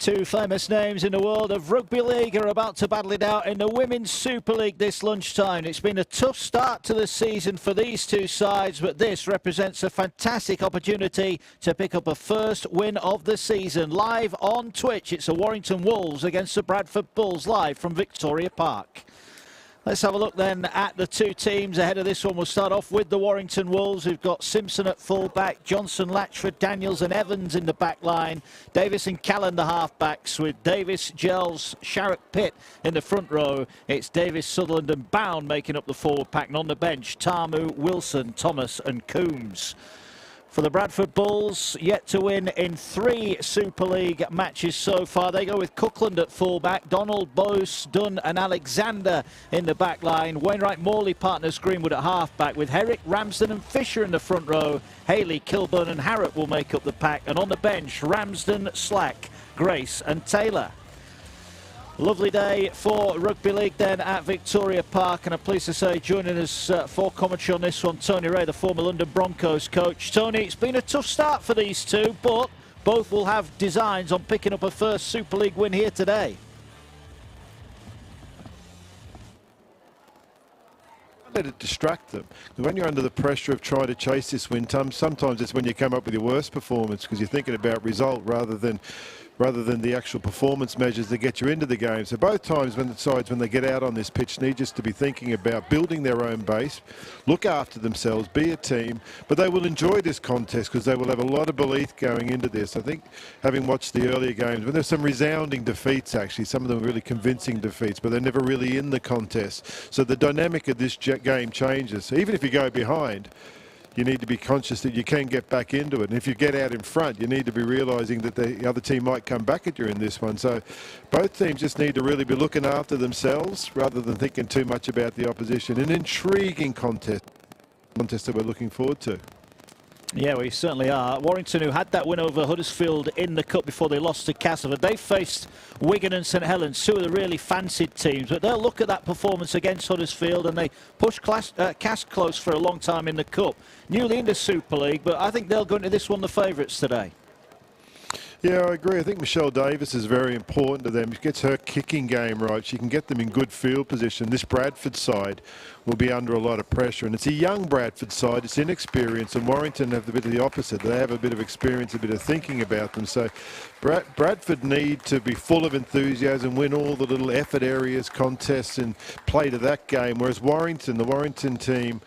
Two famous names in the world of rugby league are about to battle it out in the Women's Super League this lunchtime. It's been a tough start to the season for these two sides, but this represents a fantastic opportunity to pick up a first win of the season. Live on Twitch, it's the Warrington Wolves against the Bradford Bulls, live from Victoria Park. Let's have a look then at the two teams ahead of this one. We'll start off with the Warrington Wolves. We've got Simpson at full-back, Johnson, Latchford, Daniels and Evans in the back line. Davis and Callan the half-backs, with Davis, Gels, Sharrock, Pitt in the front row. It's Davis, Sutherland and Bound making up the forward pack. And on the bench, Tamu, Wilson, Thomas and Coombs. For the Bradford Bulls, yet to win in 3 Super League matches so far. They go with Cookland at fullback, Donald, Bose, Dunn and Alexander in the back line. Wainwright, Morley partners Greenwood at halfback, with Herrick, Ramsden and Fisher in the front row. Haley, Kilburn and Harrop will make up the pack. And on the bench, Ramsden, Slack, Grace and Taylor. Lovely day for rugby league then at Victoria Park, and I'm pleased to say joining us for commentary on this one, Tony Ray, the former London Broncos coach. Tony, it's been a tough start for these two, but both will have designs on picking up a first Super League win here today. Let it distract them. When you're under the pressure of trying to chase this win, sometimes it's when you come up with your worst performance, because you're thinking about result rather than the actual performance measures that get you into the game. So both times when the sides, when they get out on this pitch, need just to be thinking about building their own base, look after themselves, be a team, but they will enjoy this contest because they will have a lot of belief going into this. I think, having watched the earlier games, when there's some resounding defeats, actually, some of them really convincing defeats, but they're never really in the contest. So the dynamic of this game changes. So even if you go behind, you need to be conscious that you can get back into it. And if you get out in front, you need to be realising that the other team might come back at you in this one. So both teams just need to really be looking after themselves rather than thinking too much about the opposition. An intriguing contest that we're looking forward to. Yeah, we certainly are. Warrington, who had that win over Huddersfield in the Cup before they lost to Castleford, they faced Wigan and St Helens, two of the really fancied teams, but they'll look at that performance against Huddersfield, and they pushed Cass close for a long time in the Cup. Newly in the Super League, but I think they'll go into this one the favourites today. Yeah, I agree. I think Michelle Davis is very important to them. She gets her kicking game right. She can get them in good field position. This Bradford side will be under a lot of pressure. And it's a young Bradford side. It's inexperienced. And Warrington have a bit of the opposite. They have a bit of experience, a bit of thinking about them. So Bradford need to be full of enthusiasm, win all the little effort areas, contests, and play to that game. Whereas the Warrington team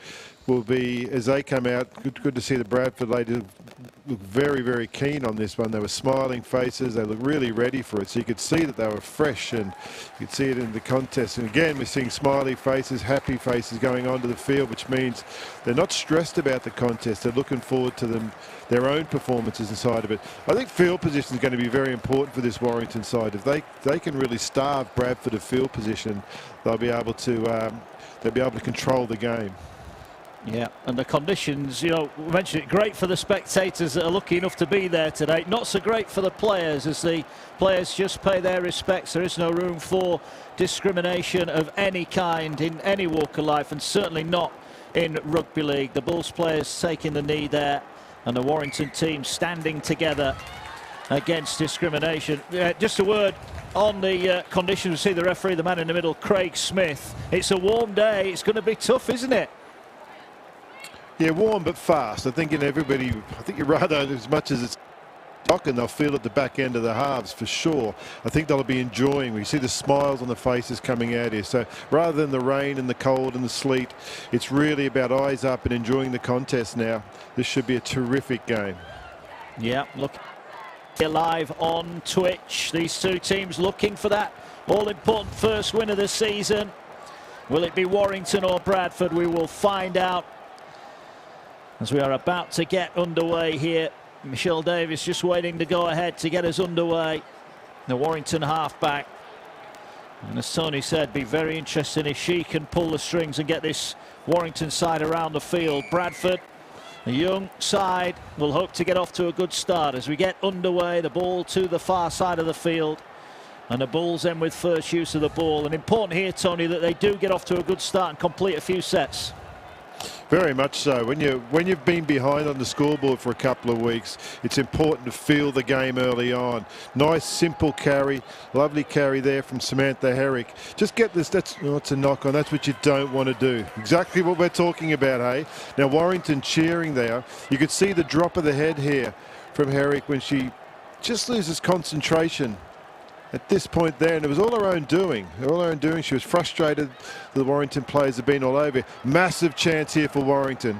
will be, as they come out, good to see the Bradford ladies look very, very keen on this one. They were smiling faces. They looked really ready for it. So you could see that they were fresh, and you could see it in the contest. And again, we're seeing smiley faces, happy faces going onto the field, which means they're not stressed about the contest. They're looking forward to their own performances inside of it. I think field position is going to be very important for this Warrington side. If they can really starve Bradford of field position, they'll be able to control the game. Yeah, and the conditions, you know, we mentioned it, great for the spectators that are lucky enough to be there today. Not so great for the players, as the players just pay their respects. There is no room for discrimination of any kind in any walk of life, and certainly not in rugby league. The Bulls players taking the knee there, and the Warrington team standing together against discrimination. Just a word on the conditions. We see the referee, the man in the middle, Craig Smith. It's a warm day. It's going to be tough, isn't it? Yeah, warm but fast. I think you're right, as much as it's and they'll feel at the back end of the halves for sure. I think they'll be enjoying. We see the smiles on the faces coming out here. So rather than the rain and the cold and the sleet, it's really about eyes up and enjoying the contest now. This should be a terrific game. Yeah, look here live on Twitch. These two teams looking for that all-important first win of the season. Will it be Warrington or Bradford? We will find out as we are about to get underway here. Michelle Davis just waiting to go ahead to get us underway. The Warrington halfback. And as Tony said, be very interesting if she can pull the strings and get this Warrington side around the field. Bradford, a young side, will hope to get off to a good start as we get underway. The ball to the far side of the field, and the Bulls end with first use of the ball. And important here, Tony, that they do get off to a good start and complete a few sets. Very much so. When you've been behind on the scoreboard for a couple of weeks, it's important to feel the game early on. Nice, simple carry. Lovely carry there from Samantha Herrick. Just get this. That's a knock on. That's what you don't want to do. Exactly what we're talking about, hey? Now, Warrington cheering there. You could see the drop of the head here from Herrick when she just loses concentration at this point there, and it was all her own doing. She was frustrated. The Warrington players have been all over. Massive chance here for Warrington.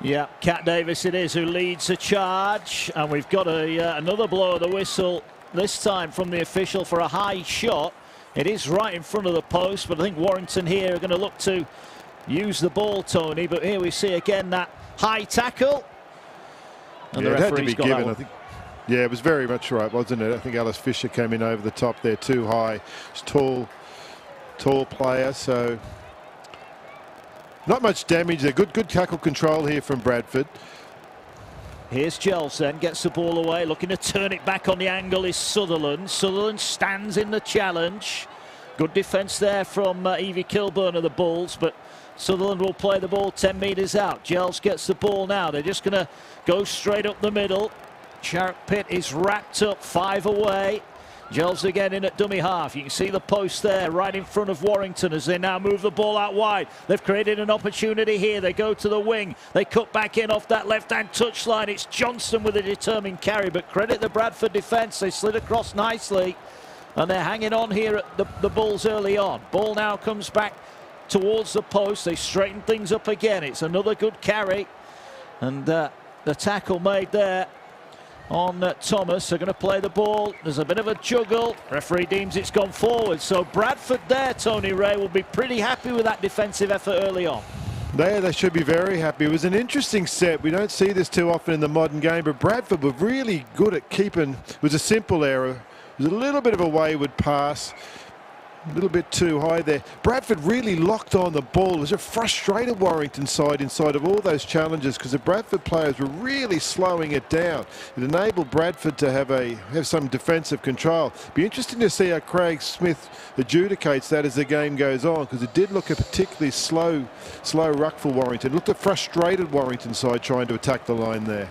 Yeah, Kat Davis it is who leads the charge, and we've got another blow of the whistle, this time from the official for a high shot. It is right in front of the post, but I think Warrington here are going to look to use the ball, Tony. But here we see again that high tackle. And yeah, the it had to referee's be given, I think. Yeah, it was very much right, wasn't it? I think Alice Fisher came in over the top there too high. She's tall player, so not much damage there. Good tackle control here from Bradford. Here's Gels then, gets the ball away, looking to turn it back on the angle is Sutherland. Sutherland stands in the challenge. Good defence there from Evie Kilburn of the Bulls, but Sutherland will play the ball 10 metres out. Gels gets the ball now. They're just going to go straight up the middle. Shark Pitt is wrapped up, 5 away. Gels again in at dummy half. You can see the post there right in front of Warrington as they now move the ball out wide. They've created an opportunity here. They go to the wing. They cut back in off that left-hand touchline. It's Johnston with a determined carry, but credit the Bradford defence. They slid across nicely, and they're hanging on here at the Bulls early on. Ball now comes back towards the post. They straighten things up again. It's another good carry, and the tackle made there on Thomas. They're going to play the ball. There's a bit of a juggle. Referee deems it's gone forward. So Bradford there, Tony Ray, will be pretty happy with that defensive effort early on. They should be very happy. It was an interesting set. We don't see this too often in the modern game, but Bradford were really good at keeping. It was a simple error. It was a little bit of a wayward pass. A little bit too high there. Bradford really locked on the ball. It was a frustrated Warrington side inside of all those challenges because the Bradford players were really slowing it down. It enabled Bradford to have some defensive control. Be interesting to see how Craig Smith adjudicates that as the game goes on, because it did look a particularly slow ruck for Warrington. It looked a frustrated Warrington side trying to attack the line there.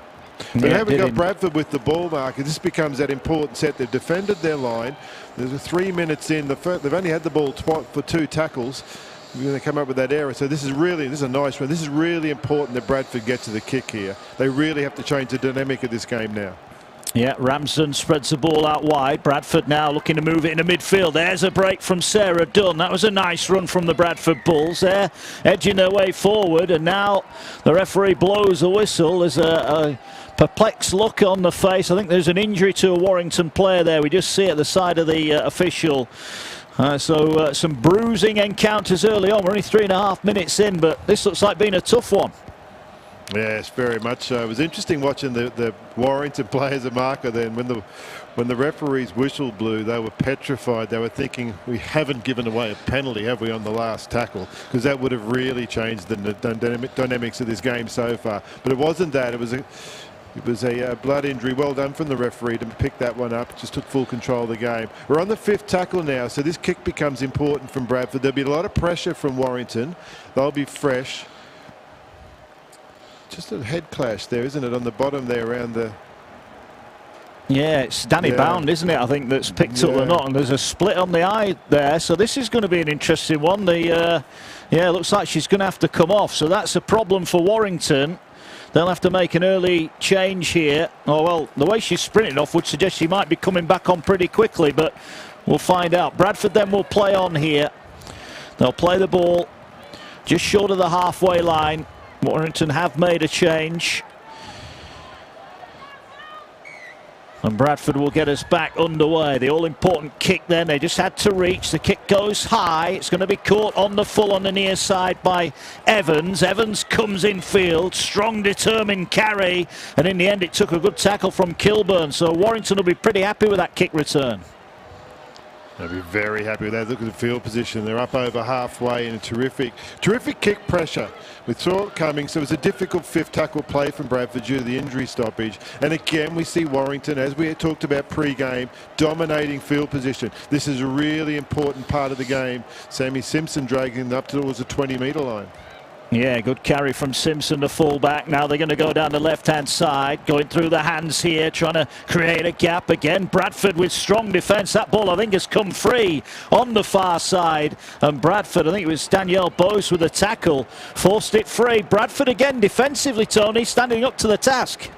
They haven't got Bradford with the ball marker. This becomes that important set. They've defended their line. There's 3 minutes in. They've only had the ball for 2 tackles. We're going to come up with that error. So this is a nice one. This is really important that Bradford get to the kick here. They really have to change the dynamic of this game now. Yeah, Ramsden spreads the ball out wide. Bradford now looking to move it into midfield. There's a break from Sarah Dunn. That was a nice run from the Bradford Bulls there, edging their way forward. And now the referee blows the whistle. There's a perplexed look on the face. I think there's an injury to a Warrington player there. We just see it at the side of the official. So some bruising encounters early on. We're only 3.5 minutes in, but this looks like being a tough one. Yes, very much so. It was interesting watching the Warrington players at marker then. When the referee's whistle blew, they were petrified. They were thinking, we haven't given away a penalty, have we, on the last tackle? Because that would have really changed the dynamics of this game so far. But it wasn't that. It was a blood injury. Well done from the referee to pick that one up. Just took full control of the game. We're on the 5th tackle now, so this kick becomes important from Bradford. There'll be a lot of pressure from Warrington. They'll be fresh. Just a head clash there, isn't it, on the bottom there around the... Yeah, it's Danny Bound, isn't it, I think, that's picked up the knot, and there's a split on the eye there, so this is going to be an interesting one. Yeah, it looks like she's going to have to come off, so that's a problem for Warrington. They'll have to make an early change here. Oh, well, the way she's sprinting off would suggest she might be coming back on pretty quickly, but we'll find out. Bradford then will play on here. They'll play the ball just short of the halfway line. Warrington have made a change. And Bradford will get us back underway. The all-important kick then, they just had to reach. The kick goes high. It's going to be caught on the full on the near side by Evans. Evans comes in field. Strong, determined carry. And in the end, it took a good tackle from Kilburn. So Warrington will be pretty happy with that kick return. They'll be very happy with that. Look at the field position. They're up over halfway in a terrific kick pressure. We saw it coming, so it was a difficult 5th tackle play from Bradford due to the injury stoppage. And again, we see Warrington, as we had talked about pre-game, dominating field position. This is a really important part of the game. Sammy Simpson dragging them up towards the 20-metre line. Yeah, good carry from Simpson, the fullback. Now they're going to go down the left-hand side, going through the hands here, trying to create a gap again. Bradford with strong defence. That ball, I think, has come free on the far side. And Bradford, I think it was Danielle Bowes with a tackle, forced it free. Bradford again defensively, Tony, standing up to the task.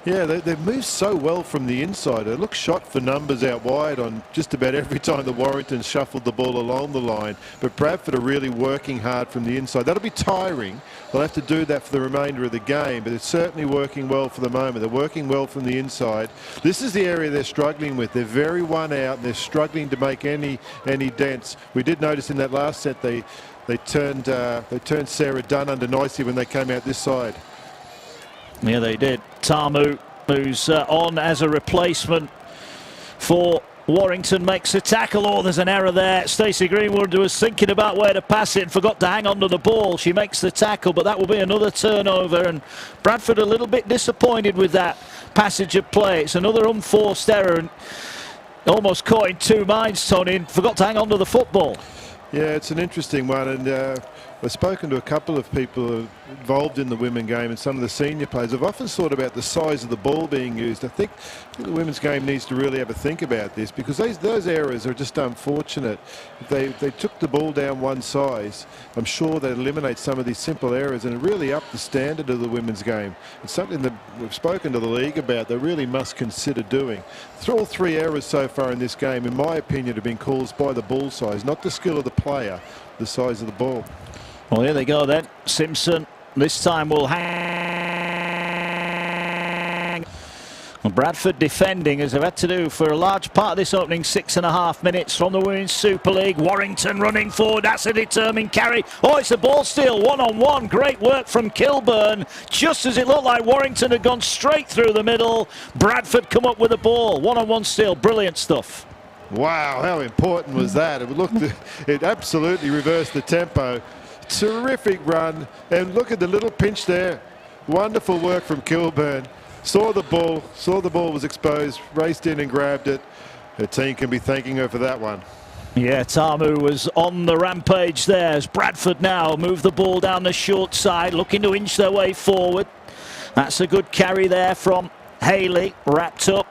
Yeah, they've moved so well from the inside. They look shot for numbers out wide on just about every time the Warrington shuffled the ball along the line. But Bradford are really working hard from the inside. That'll be tiring. They'll have to do that for the remainder of the game, but it's certainly working well for the moment. They're working well from the inside. This is the area they're struggling with. They're very one out, and they're struggling to make any dents. We did notice in that last set they turned Sarah Dunn under nicely when they came out this side. Yeah, they did. Tamu, who's on as a replacement for Warrington, makes a tackle. Oh, there's an error there. Stacey Greenwood was thinking about where to pass it and forgot to hang on to the ball. She makes the tackle, but that will be another turnover. And Bradford a little bit disappointed with that passage of play. It's another unforced error and almost caught in two minds, Tony, and forgot to hang on to the football. Yeah, it's an interesting one, and I've spoken to a couple of people involved in the women's game and some of the senior players. I've often thought about the size of the ball being used. I think the women's game needs to really have a think about this, because those errors are just unfortunate. If they took the ball down one size, I'm sure they'd eliminate some of these simple errors and really up the standard of the women's game. It's something that we've spoken to the league about. They really must consider doing. All three errors so far in this game, in my opinion, have been caused by the ball size, not the skill of the player, the size of the ball. Well, here they go then. Simpson this time will hang. Well, Bradford defending, as they've had to do for a large part of this opening 6.5 minutes from the Women's Super League. Warrington running forward. That's a determined carry. Oh, it's a ball steal, one-on-one. Great work from Kilburn. Just as it looked like Warrington had gone straight through the middle, Bradford come up with a ball. One-on-one steal. Brilliant stuff. Wow, how important was that? It absolutely reversed the tempo. Terrific run, and look at the little pinch there. Wonderful work from Kilburn. Saw the ball was exposed, raced in and grabbed it. Her team can be thanking her for that one. Yeah, Tamu was on the rampage there as Bradford now move the ball down the short side, looking to inch their way forward. That's a good carry there from Haley, wrapped up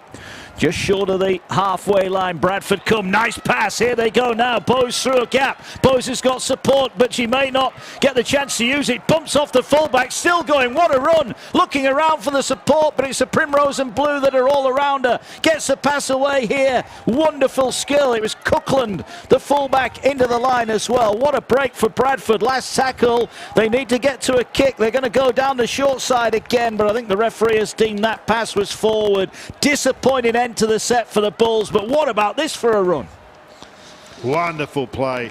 just short of the halfway line. Bradford come, nice pass, here they go now. Bowes through a gap. Bowes has got support, but she may not get the chance to use it. Bumps off the fullback, still going, what a run. Looking around for the support, but it's the Primrose and Blue that are all around her. Gets the pass away here. Wonderful skill. It was Cookland, the fullback, into the line as well. What a break for Bradford. Last tackle. They need to get to a kick. They're going to go down the short side again, but I think the referee has deemed that pass was forward. Disappointing end to the set for the Bulls, but what about this for a run? Wonderful play.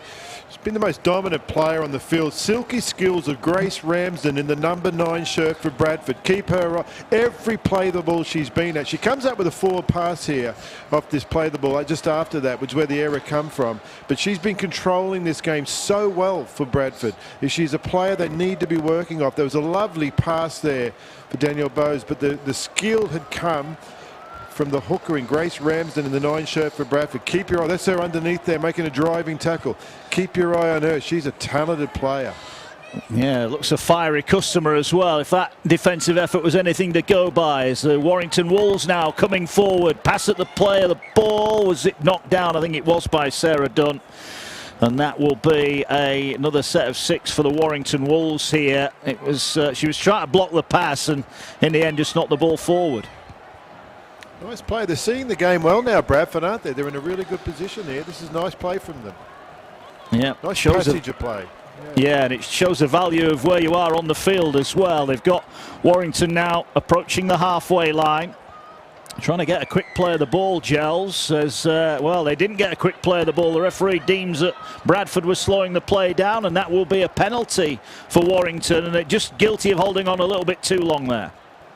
She's been the most dominant player on the field. Silky skills of Grace Ramsden in the number 9 shirt for Bradford. Keep her every play the ball she's been at. She comes up with a forward pass here off this play the ball just after that, which is where the error come from. But she's been controlling this game so well for Bradford. She's a player they need to be working off. There was a lovely pass there for Danielle Bowes, but the skill had come from the hooker in Grace Ramsden in the 9 shirt for Bradford. Keep your eye. That's her underneath there making a driving tackle. Keep your eye on her. She's a talented player. Yeah, looks a fiery customer as well. If that defensive effort was anything to go by, as the Warrington Wolves now coming forward. Pass at the player. The ball, was it knocked down? I think it was by Sarah Dunn. And that will be another set of 6 for the Warrington Wolves here. It was she was trying to block the pass and in the end just knocked the ball forward. Nice play. They're seeing the game well now, Bradford, aren't they? They're in a really good position here. This is nice play from them. Yeah, nice passage of play. Yeah, and it shows the value of where you are on the field as well. They've got Warrington now approaching the halfway line. Trying to get a quick play of the ball, Gels, as well, they didn't get a quick play of the ball. The referee deems that Bradford was slowing the play down, and that will be a penalty for Warrington, and they're just guilty of holding on a little bit too long there.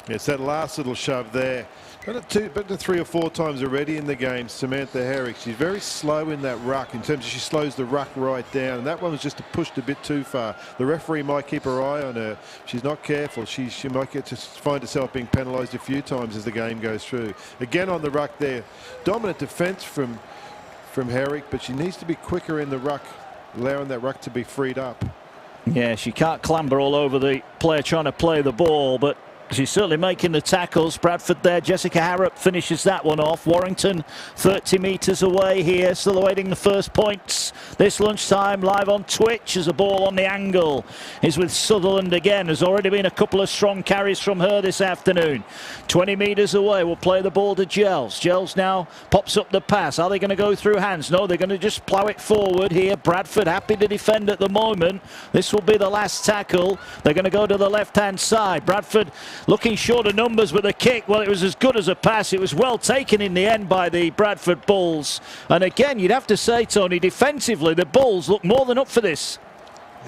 It's that last little shove there. But 3 or 4 times already in the game, Samantha Herrick. She's very slow in that ruck in terms of she slows the ruck right down. And that one was just pushed a bit too far. The referee might keep her eye on her. If she's not careful, she might get to find herself being penalised a few times as the game goes through. Again on the ruck there. Dominant defence from Herrick, but she needs to be quicker in the ruck, allowing that ruck to be freed up. Yeah, she can't clamber all over the player trying to play the ball, but she's certainly making the tackles. Bradford there. Jessica Harrop finishes that one off. Warrington 30 metres away here, still awaiting the first points. This lunchtime live on Twitch as a ball on the angle is with Sutherland again. There's already been a couple of strong carries from her this afternoon. 20 metres away, will play the ball to Gels. Gels now pops up the pass. Are they going to go through hands? No, they're going to just plough it forward here. Bradford happy to defend at the moment. This will be the last tackle. They're going to go to the left-hand side. Bradford looking short of numbers, but the kick, well, it was as good as a pass. It was well taken in the end by the Bradford Bulls. And again, you'd have to say, Tony, defensively, the Bulls look more than up for this.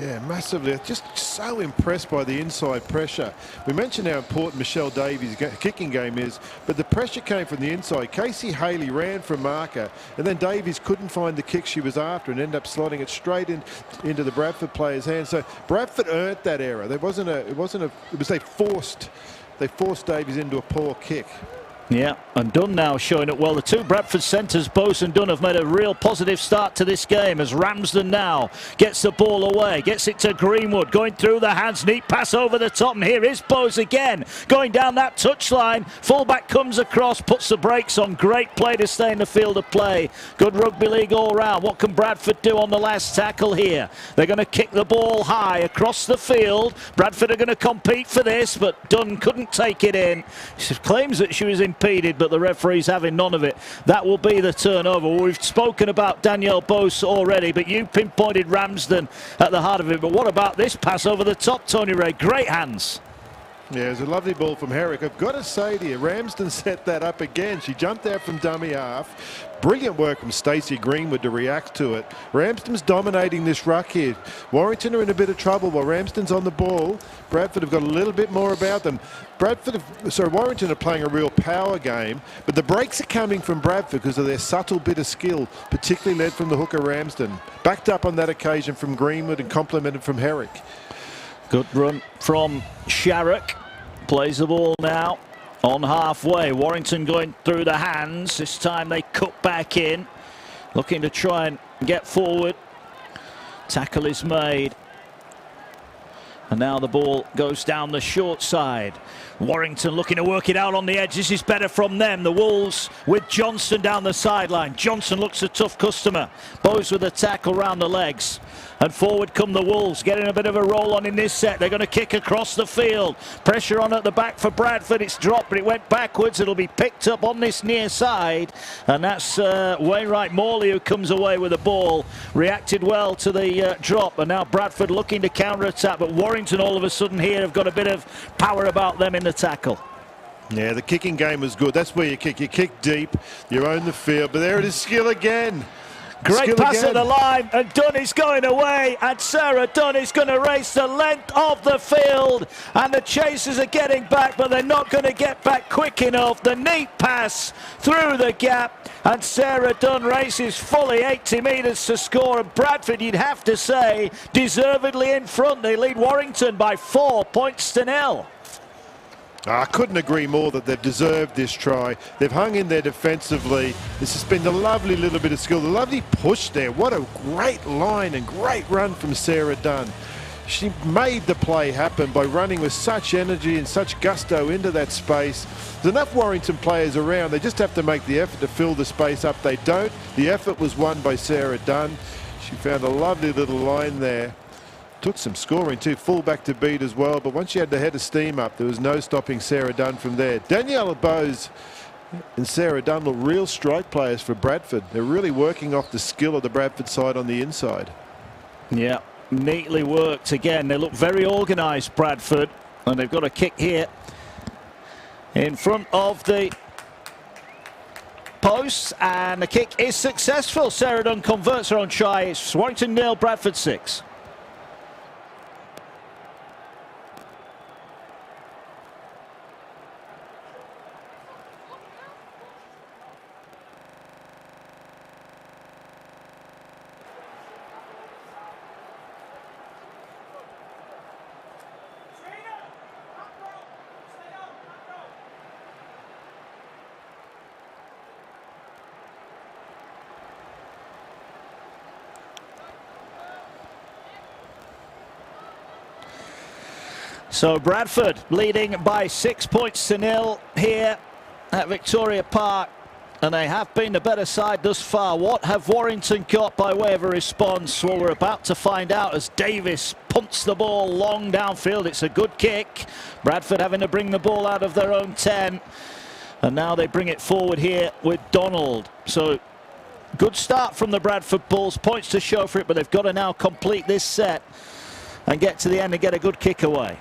Yeah, massively. Just so impressed by the inside pressure. We mentioned how important Michelle Davies' kicking game is, but the pressure came from the inside. Casey Haley ran for a marker, and then Davies couldn't find the kick she was after and ended up slotting it straight into the Bradford player's hands. So Bradford earned that error. It was they forced Davies into a poor kick. Yeah, and Dunn now showing it well. The two Bradford centres, Bose and Dunn, have made a real positive start to this game as Ramsden now gets the ball away, gets it to Greenwood, going through the hands, neat pass over the top, and here is Bose again, going down that touchline. Fullback comes across, puts the brakes on. Great play to stay in the field of play. Good rugby league all round. What can Bradford do on the last tackle here? They're going to kick the ball high across the field. Bradford are going to compete for this, but Dunn couldn't take it in. She claims that she was impeded, but the referee's having none of it. That will be the turnover. We've spoken about Danielle Bose already, but you pinpointed Ramsden at the heart of it. But what about this pass over the top, Tony Ray? Great hands. Yeah, it was a lovely ball from Herrick. I've got to say to you, Ramsden set that up again. She jumped out from dummy half. Brilliant work from Stacey Greenwood to react to it. Ramsden's dominating this ruck here. Warrington are in a bit of trouble while Ramsden's on the ball. Bradford have got a little bit more about them. Warrington are playing a real power game, but the breaks are coming from Bradford because of their subtle bit of skill, particularly led from the hooker Ramsden. Backed up on that occasion from Greenwood and complemented from Herrick. Good run from Sharrock. Plays the ball now on halfway. Warrington going through the hands. This time they cut back in, looking to try and get forward. Tackle is made. And now the ball goes down the short side. Warrington looking to work it out on the edge. This is better from them. The Wolves with Johnson down the sideline. Johnson looks a tough customer. Bose with a tackle round the legs. And forward come the Wolves, getting a bit of a roll on in this set. They're going to kick across the field. Pressure on at the back for Bradford. It's dropped, but it went backwards. It'll be picked up on this near side. And that's Wainwright Morley who comes away with the ball. Reacted well to the drop. And now Bradford looking to counter-attack. But Warrington all of a sudden here have got a bit of power about them in the tackle. Yeah, the kicking game was good. That's where you kick. You kick deep, you own the field. But there it is, skill again. Great pass at the line, and Dunn is going away, and Sarah Dunn is going to race the length of the field, and the chasers are getting back, but they're not going to get back quick enough. The neat pass through the gap, and Sarah Dunn races fully 80 metres to score, and Bradford, you'd have to say, deservedly in front. They lead Warrington by 4 points to 0. I couldn't agree more that they've deserved this try. They've hung in there defensively. This has been a lovely little bit of skill. The lovely push there. What a great line and great run from Sarah Dunn. She made the play happen by running with such energy and such gusto into that space. There's enough Warrington players around. They just have to make the effort to fill the space up. They don't. The effort was won by Sarah Dunn. She found a lovely little line there. Took some scoring too, full back to beat as well, but once she had the head of steam up, there was no stopping Sarah Dunn from there. Danielle Bose and Sarah Dunn look real strike players for Bradford. They're really working off the skill of the Bradford side on the inside. Yeah, neatly worked again. They look very organised, Bradford, and they've got a kick here in front of the post, and the kick is successful. Sarah Dunn converts her own try. It's Warrington 0, Bradford 6. So Bradford leading by 6-0 here at Victoria Park. And they have been the better side thus far. What have Warrington got by way of a response? Well, we're about to find out as Davis punts the ball long downfield. It's a good kick. Bradford having to bring the ball out of their own 10. And now they bring it forward here with Donald. So good start from the Bradford Bulls. Points to show for it, but they've got to now complete this set and get to the end and get a good kick away.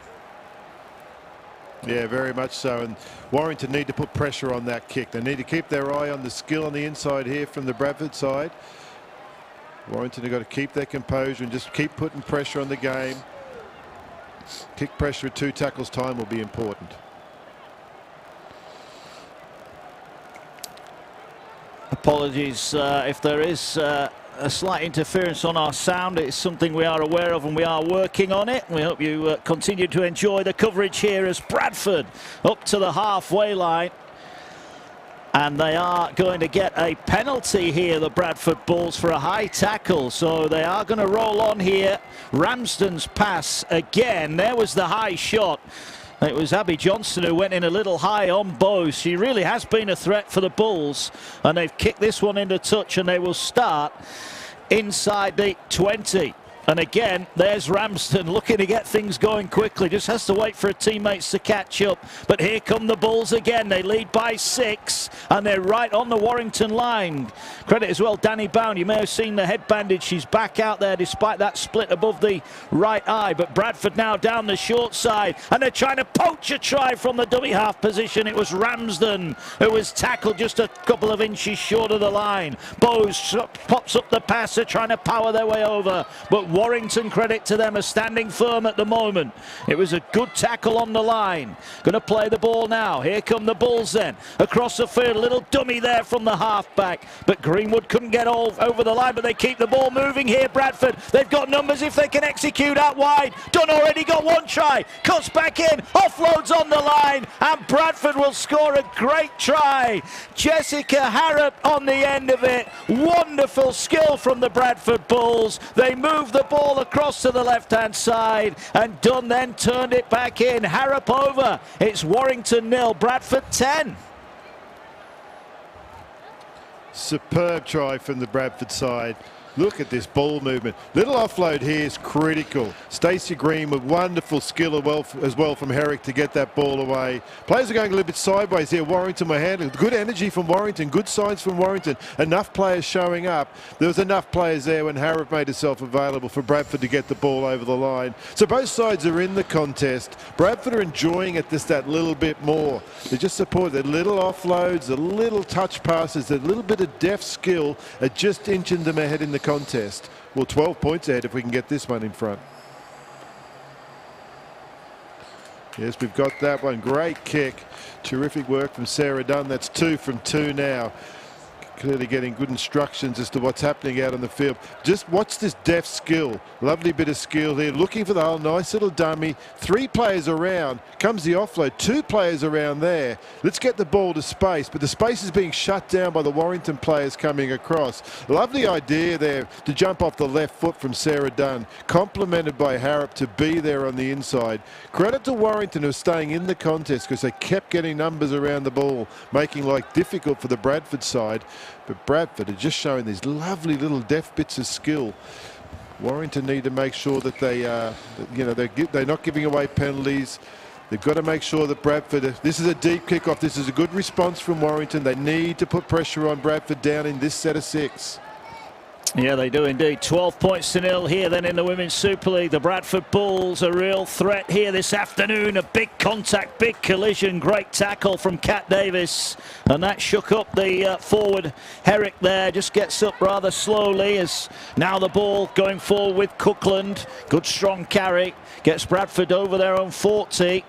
Yeah, very much so. And Warrington need to put pressure on that kick. They need to keep their eye on the skill on the inside here from the Bradford side. Warrington have got to keep their composure and just keep putting pressure on the game. Kick pressure at 2 tackles time will be important. Apologies if there is a slight interference on our sound. It's something we are aware of and we are working on it. We hope you continue to enjoy the coverage here as Bradford up to the halfway line. And they are going to get a penalty here, the Bradford Bulls, for a high tackle. So they are going to roll on here. Ramsden's pass again. There was the high shot. It was Abby Johnson who went in a little high on Bowes. She really has been a threat for the Bulls. And they've kicked this one into touch and they will start inside the 20. And again, there's Ramsden looking to get things going quickly. Just has to wait for her teammates to catch up. But here come the Bulls again. They lead by 6 and they're right on the Warrington line. Credit as well, Danny Bound. You may have seen the head bandage. She's back out there despite that split above the right eye. But Bradford now down the short side and they're trying to poach a try from the dummy half position. It was Ramsden who was tackled just a couple of inches short of the line. Bowes pops up the pass. They're trying to power their way over. But Warrington, credit to them, are standing firm at the moment. It was a good tackle on the line. Going to play the ball now. Here come the Bulls then. Across the field, a little dummy there from the halfback. But Greenwood couldn't get over the line, but they keep the ball moving here, Bradford. They've got numbers if they can execute out wide. Dunn already got one try. Cuts back in, offloads on the line, and Bradford will score a great try. Jessica Harrop on the end of it. Wonderful skill from the Bradford Bulls. They move the ball across to the left-hand side, and Dunn then turned it back in. Harrop over. It's Warrington 0, Bradford 10. Superb try from the Bradford side. Look at this ball movement. Little offload here is critical. Stacey Green with wonderful skill as well from Herrick to get that ball away. Players are going a little bit sideways here. Warrington were handling. Good energy from Warrington. Good signs from Warrington. Enough players showing up. There was enough players there when Harrop made herself available for Bradford to get the ball over the line. So both sides are in the contest. Bradford are enjoying it just that little bit more. They just support their little offloads, the little touch passes, a little bit of deft skill are just inching them ahead in the contest. Well, 12 points ahead if we can get this one in front. Yes, we've got that one. Great kick. Terrific work from Sarah Dunn. That's 2 from 2 now. Clearly getting good instructions as to what's happening out on the field. Just watch this deft skill. Lovely bit of skill here. Looking for the hole. Nice little dummy. 3 players around. Comes the offload. 2 players around there. Let's get the ball to space. But the space is being shut down by the Warrington players coming across. Lovely idea there to jump off the left foot from Sarah Dunn. Complimented by Harrop to be there on the inside. Credit to Warrington who are staying in the contest because they kept getting numbers around the ball, making life difficult for the Bradford side. But Bradford are just showing these lovely little deft bits of skill. Warrington need to make sure that they, they're not giving away penalties. They've got to make sure that Bradford, this is a deep kickoff. This is a good response from Warrington. They need to put pressure on Bradford down in this set of 6. Yeah, they do indeed. 12 points to 0 here then in the Women's Super League. The Bradford Bulls, a real threat here this afternoon. A big contact, big collision. Great tackle from Kat Davis. And that shook up the forward. Herrick there just gets up rather slowly as now the ball going forward with Cookland. Good strong carry. Gets Bradford over their own 40.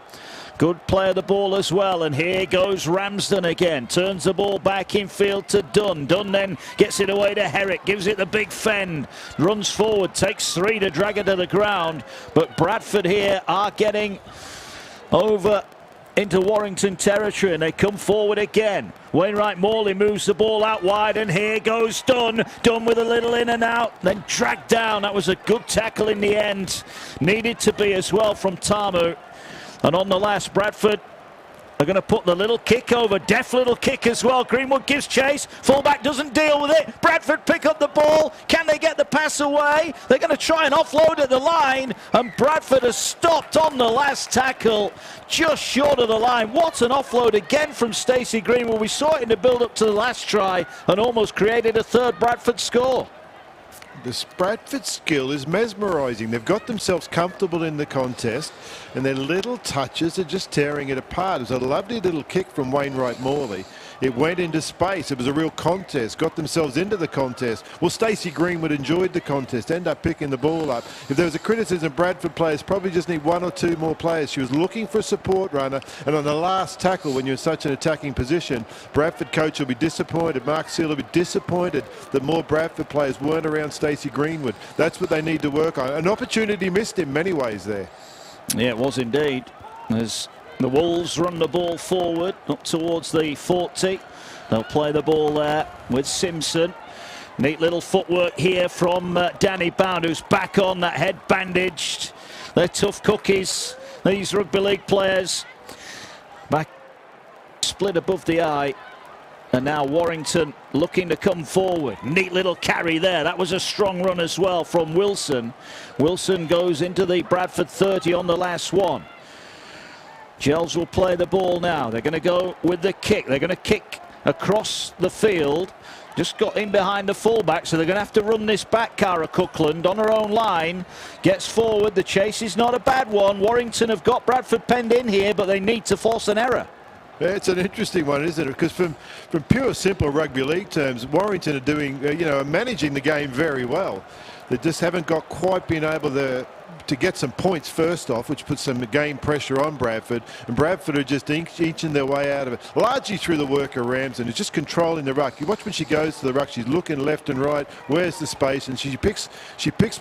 Good play of the ball as well, and here goes Ramsden again. Turns the ball back in field to Dunn. Dunn then gets it away to Herrick, gives it the big fend, runs forward, takes 3 to drag it to the ground. But Bradford here are getting over into Warrington territory, and they come forward again. Wainwright Morley moves the ball out wide, and here goes Dunn. Dunn with a little in and out, then dragged down. That was a good tackle in the end. Needed to be as well from Tamu. And on the last, Bradford are going to put the little kick over. Deft little kick as well. Greenwood gives chase. Fullback doesn't deal with it. Bradford pick up the ball. Can they get the pass away? They're going to try and offload at the line. And Bradford has stopped on the last tackle. Just short of the line. What an offload again from Stacey Greenwood. We saw it in the build-up to the last try and almost created a third Bradford score. This Bradford skill is mesmerising. They've got themselves comfortable in the contest, and their little touches are just tearing it apart. It was a lovely little kick from Wainwright Morley. It went into space. It was a real contest. Got themselves into the contest. Well, Stacey Greenwood enjoyed the contest. Ended up picking the ball up. If there was a criticism, Bradford players probably just need one or two more players. She was looking for a support runner, and on the last tackle, when you're in such an attacking position, Bradford coach will be disappointed. Mark Seal will be disappointed that more Bradford players weren't around Stacey Greenwood. That's what they need to work on. An opportunity missed in many ways there. Yeah, it was indeed. As the Wolves run the ball forward up towards the 40. They'll play the ball there with Simpson. Neat little footwork here from Danny Bound, who's back on, that head bandaged. They're tough cookies, these rugby league players. Back split above the eye. And now Warrington looking to come forward. Neat little carry there. That was a strong run as well from Wilson. Wilson goes into the Bradford 30 on the last one. Gels will play the ball now. They're going to go with the kick. They're going to kick across the field. Just got in behind the fullback, so they're going to have to run this back. Cara Cookland on her own line. Gets forward. The chase is not a bad one. Warrington have got Bradford penned in here, but they need to force an error. Yeah, it's an interesting one, isn't it? Because from pure, simple rugby league terms, Warrington are doing, managing the game very well. They just haven't quite been able to get some points first off, which puts some game pressure on Bradford. And Bradford are just inching their way out of it, largely through the work of Ramsden, who's just controlling the ruck. You watch when she goes to the ruck, she's looking left and right. Where's the space? And she picks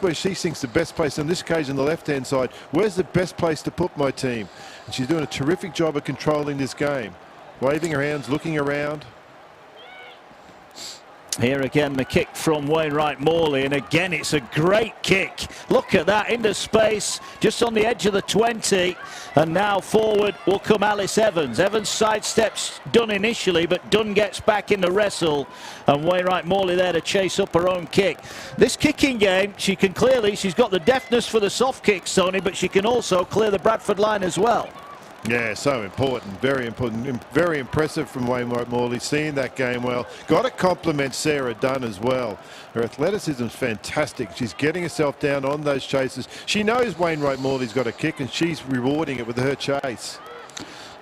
where she thinks the best place. On this occasion, the left-hand side. Where's the best place to put my team? And she's doing a terrific job of controlling this game. Waving her hands, looking around. Here again, the kick from Wainwright Morley, and again it's a great kick. Look at that, into space, just on the edge of the 20, and now forward will come Alice Evans. Evans sidesteps Dunn initially, but Dunn gets back in the wrestle, and Wainwright Morley there to chase up her own kick. This kicking game, she's got the deftness for the soft kicks, Tony, but she can also clear the Bradford line as well. Yeah, so important, very impressive from Wainwright Morley, seeing that game well. Got to compliment Sarah Dunn as well. Her athleticism is fantastic. She's getting herself down on those chases. She knows Wainwright Morley's got a kick, and she's rewarding it with her chase.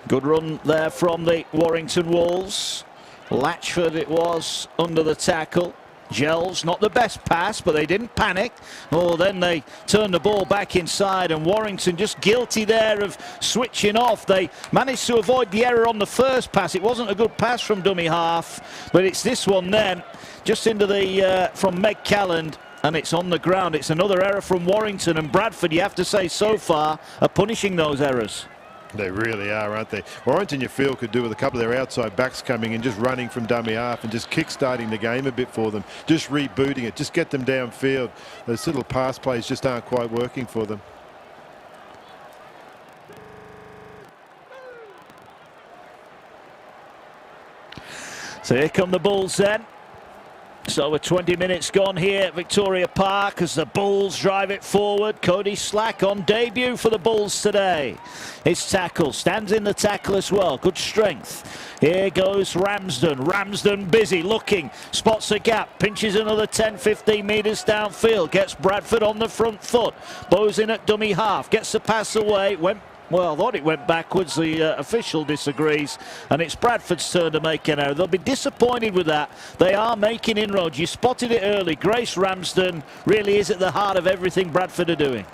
Good run there from the Warrington Wolves. Latchford it was under the tackle. Gels, not the best pass, but they didn't panic. Oh, then they turned the ball back inside, and Warrington just guilty there of switching off. They managed to avoid the error on the first pass. It wasn't a good pass from dummy half, but it's this one then, just into the from Meg Calland, and it's on the ground. It's another error from Warrington, and Bradford, you have to say, so far, are punishing those errors. They really are, aren't they? Warrington, you feel, could do with a couple of their outside backs coming in, just running from dummy half and just kick-starting the game a bit for them. Just rebooting it. Just get them downfield. Those little pass plays just aren't quite working for them. So here come the Bulls then. So we're 20 minutes gone here at Victoria Park as the Bulls drive it forward. Cody Slack on debut for the Bulls today. His tackle, stands in the tackle as well. Good strength. Here goes Ramsden. Ramsden busy, looking, spots a gap, pinches another 10-15 metres downfield, gets Bradford on the front foot. Bows in at dummy half, gets the pass away, well, I thought it went backwards. The official disagrees, and it's Bradford's turn to make an error. They'll be disappointed with that. They are making inroads. You spotted it early. Grace Ramsden really is at the heart of everything Bradford are doing.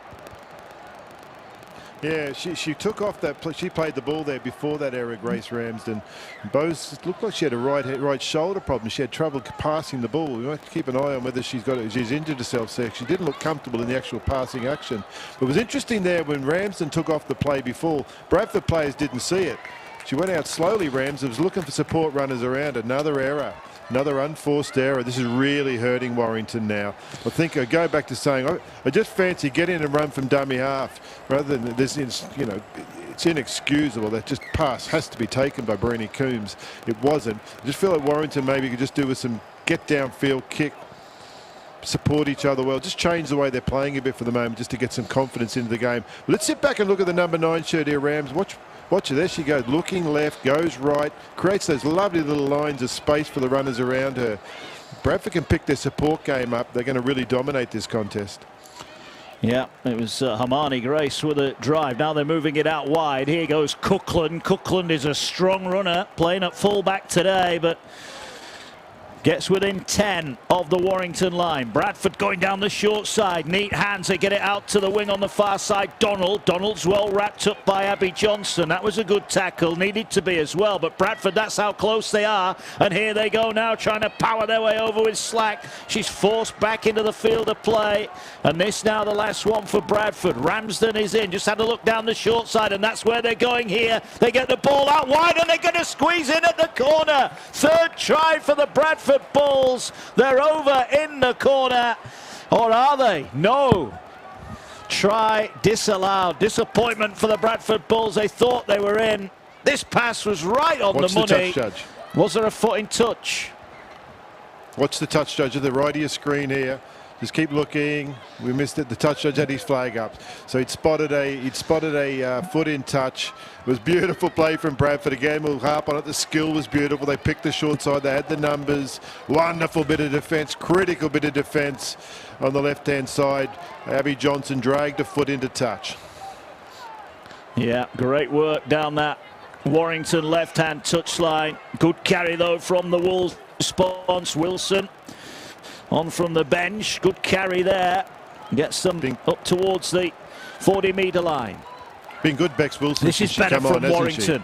Yeah, she took off that. She played the ball there before that error, Grace Ramsden. Bowes looked like she had a right shoulder problem. She had trouble passing the ball. We might have to keep an eye on whether she's injured herself there. She didn't look comfortable in the actual passing action. But it was interesting there when Ramsden took off the play before. Bradford players didn't see it. She went out slowly, Ramsden was looking for support runners around. Another error. Another unforced error. This is really hurting Warrington now. I think I go back to saying I just fancy get in and run from dummy half rather than this. You know, it's inexcusable. That just pass has to be taken by Brini Coombs. It wasn't. I just feel like Warrington maybe could just do with some get downfield kick, support each other well, just change the way they're playing a bit for the moment just to get some confidence into the game. But let's sit back and look at the number 9 shirt here, Rams. Watch her. There she goes, looking left, goes right, creates those lovely little lines of space for the runners around her. Bradford can pick their support game up. They're going to really dominate this contest. Yeah, it was Hermione Grace with a drive. Now they're moving it out wide. Here goes Cookland. Cookland is a strong runner, playing at full-back today, but gets within 10 of the Warrington line. Bradford going down the short side. Neat hands. They get it out to the wing on the far side. Donald's well wrapped up by Abby Johnson. That was a good tackle. Needed to be as well. But Bradford, that's how close they are. And here they go now trying to power their way over with Slack. She's forced back into the field of play. And this now the last one for Bradford. Ramsden is in. Just had a look down the short side. And that's where they're going here. They get the ball out wide and they're going to squeeze in at the corner. Third try for the Bradford Bulls. They're over in the corner, or are they? No. Try disallowed. Disappointment for the Bradford Bulls. They thought they were in. This pass was right on the money. The touch, Judge? Was there a foot in touch? Watch the touch, Judge, at the right of your screen here. Just keep looking. We missed it. The touch judge had his flag up, so he'd spotted a foot in touch. It was beautiful play from Bradford. Again, we'll harp on it. The skill was beautiful. They picked the short side. They had the numbers. Wonderful bit of defence. Critical bit of defence on the left-hand side. Abby Johnson dragged a foot into touch. Yeah, great work down that Warrington left-hand touchline. Good carry though from the Wolves response. Wilson on from the bench. Good carry there. Gets them up towards the 40-metre line. Been good, Bex Wilson. This is better from Warrington.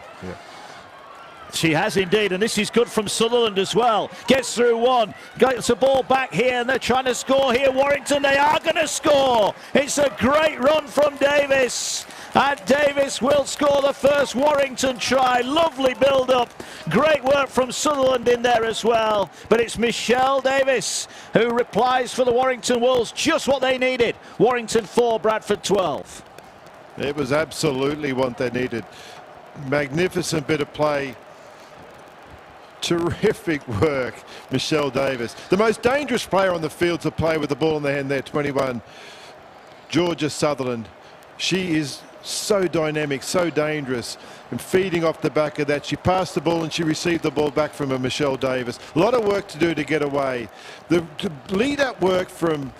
She has indeed, and this is good from Sutherland as well. Gets through one, gets the ball back here, and they're trying to score here. Warrington, they are going to score. It's a great run from Davis. And Davis will score the first Warrington try. Lovely build-up. Great work from Sutherland in there as well. But it's Michelle Davis who replies for the Warrington Wolves. Just what they needed. Warrington 4, Bradford 12. It was absolutely what they needed. Magnificent bit of play. Terrific work, Michelle Davis. The most dangerous player on the field to play with the ball in the hand there, 21, Georgia Sutherland. She is so dynamic, so dangerous, and feeding off the back of that. She passed the ball and she received the ball back from a Michelle Davis. A lot of work to do to get away. The lead-up work from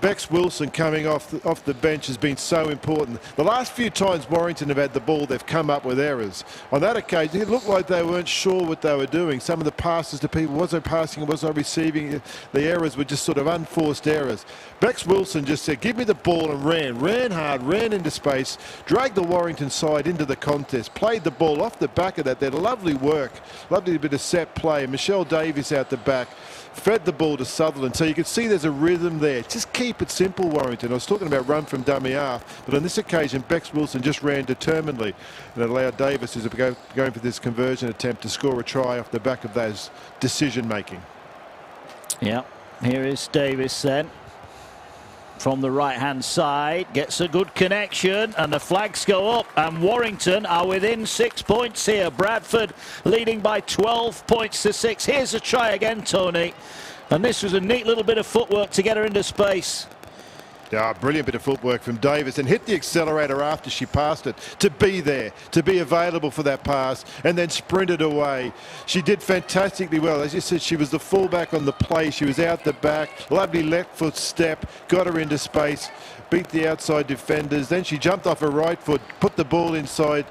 Bex Wilson coming off the bench has been so important. The last few times Warrington have had the ball, they've come up with errors. On that occasion, it looked like they weren't sure what they were doing. Some of the passes to people wasn't passing, wasn't receiving. The errors were just sort of unforced errors. Bex Wilson just said, give me the ball, and ran hard, ran into space, dragged the Warrington side into the contest, played the ball off the back of that. They had lovely work, lovely bit of set play. Michelle Davis out the back, fed the ball to Sutherland. So you can see there's a rhythm there. Just keep it simple, Warrington. I was talking about run from dummy half, but on this occasion, Bex Wilson just ran determinedly and it allowed Davis, who's going for this conversion attempt, to score a try off the back of those decision-making. Yeah, here is Davis then. From the right-hand side, gets a good connection, and the flags go up, and Warrington are within 6 points here. Bradford leading by 12 points to 6. Here's a try again, Tony, and this was a neat little bit of footwork to get her into space. Yeah, brilliant bit of footwork from Davis, and hit the accelerator after she passed it, to be there, to be available for that pass, and then sprinted away. She did fantastically well. As you said, she was the fullback on the play. She was out the back, lovely left foot step, got her into space, beat the outside defenders. Then she jumped off her right foot, put the ball inside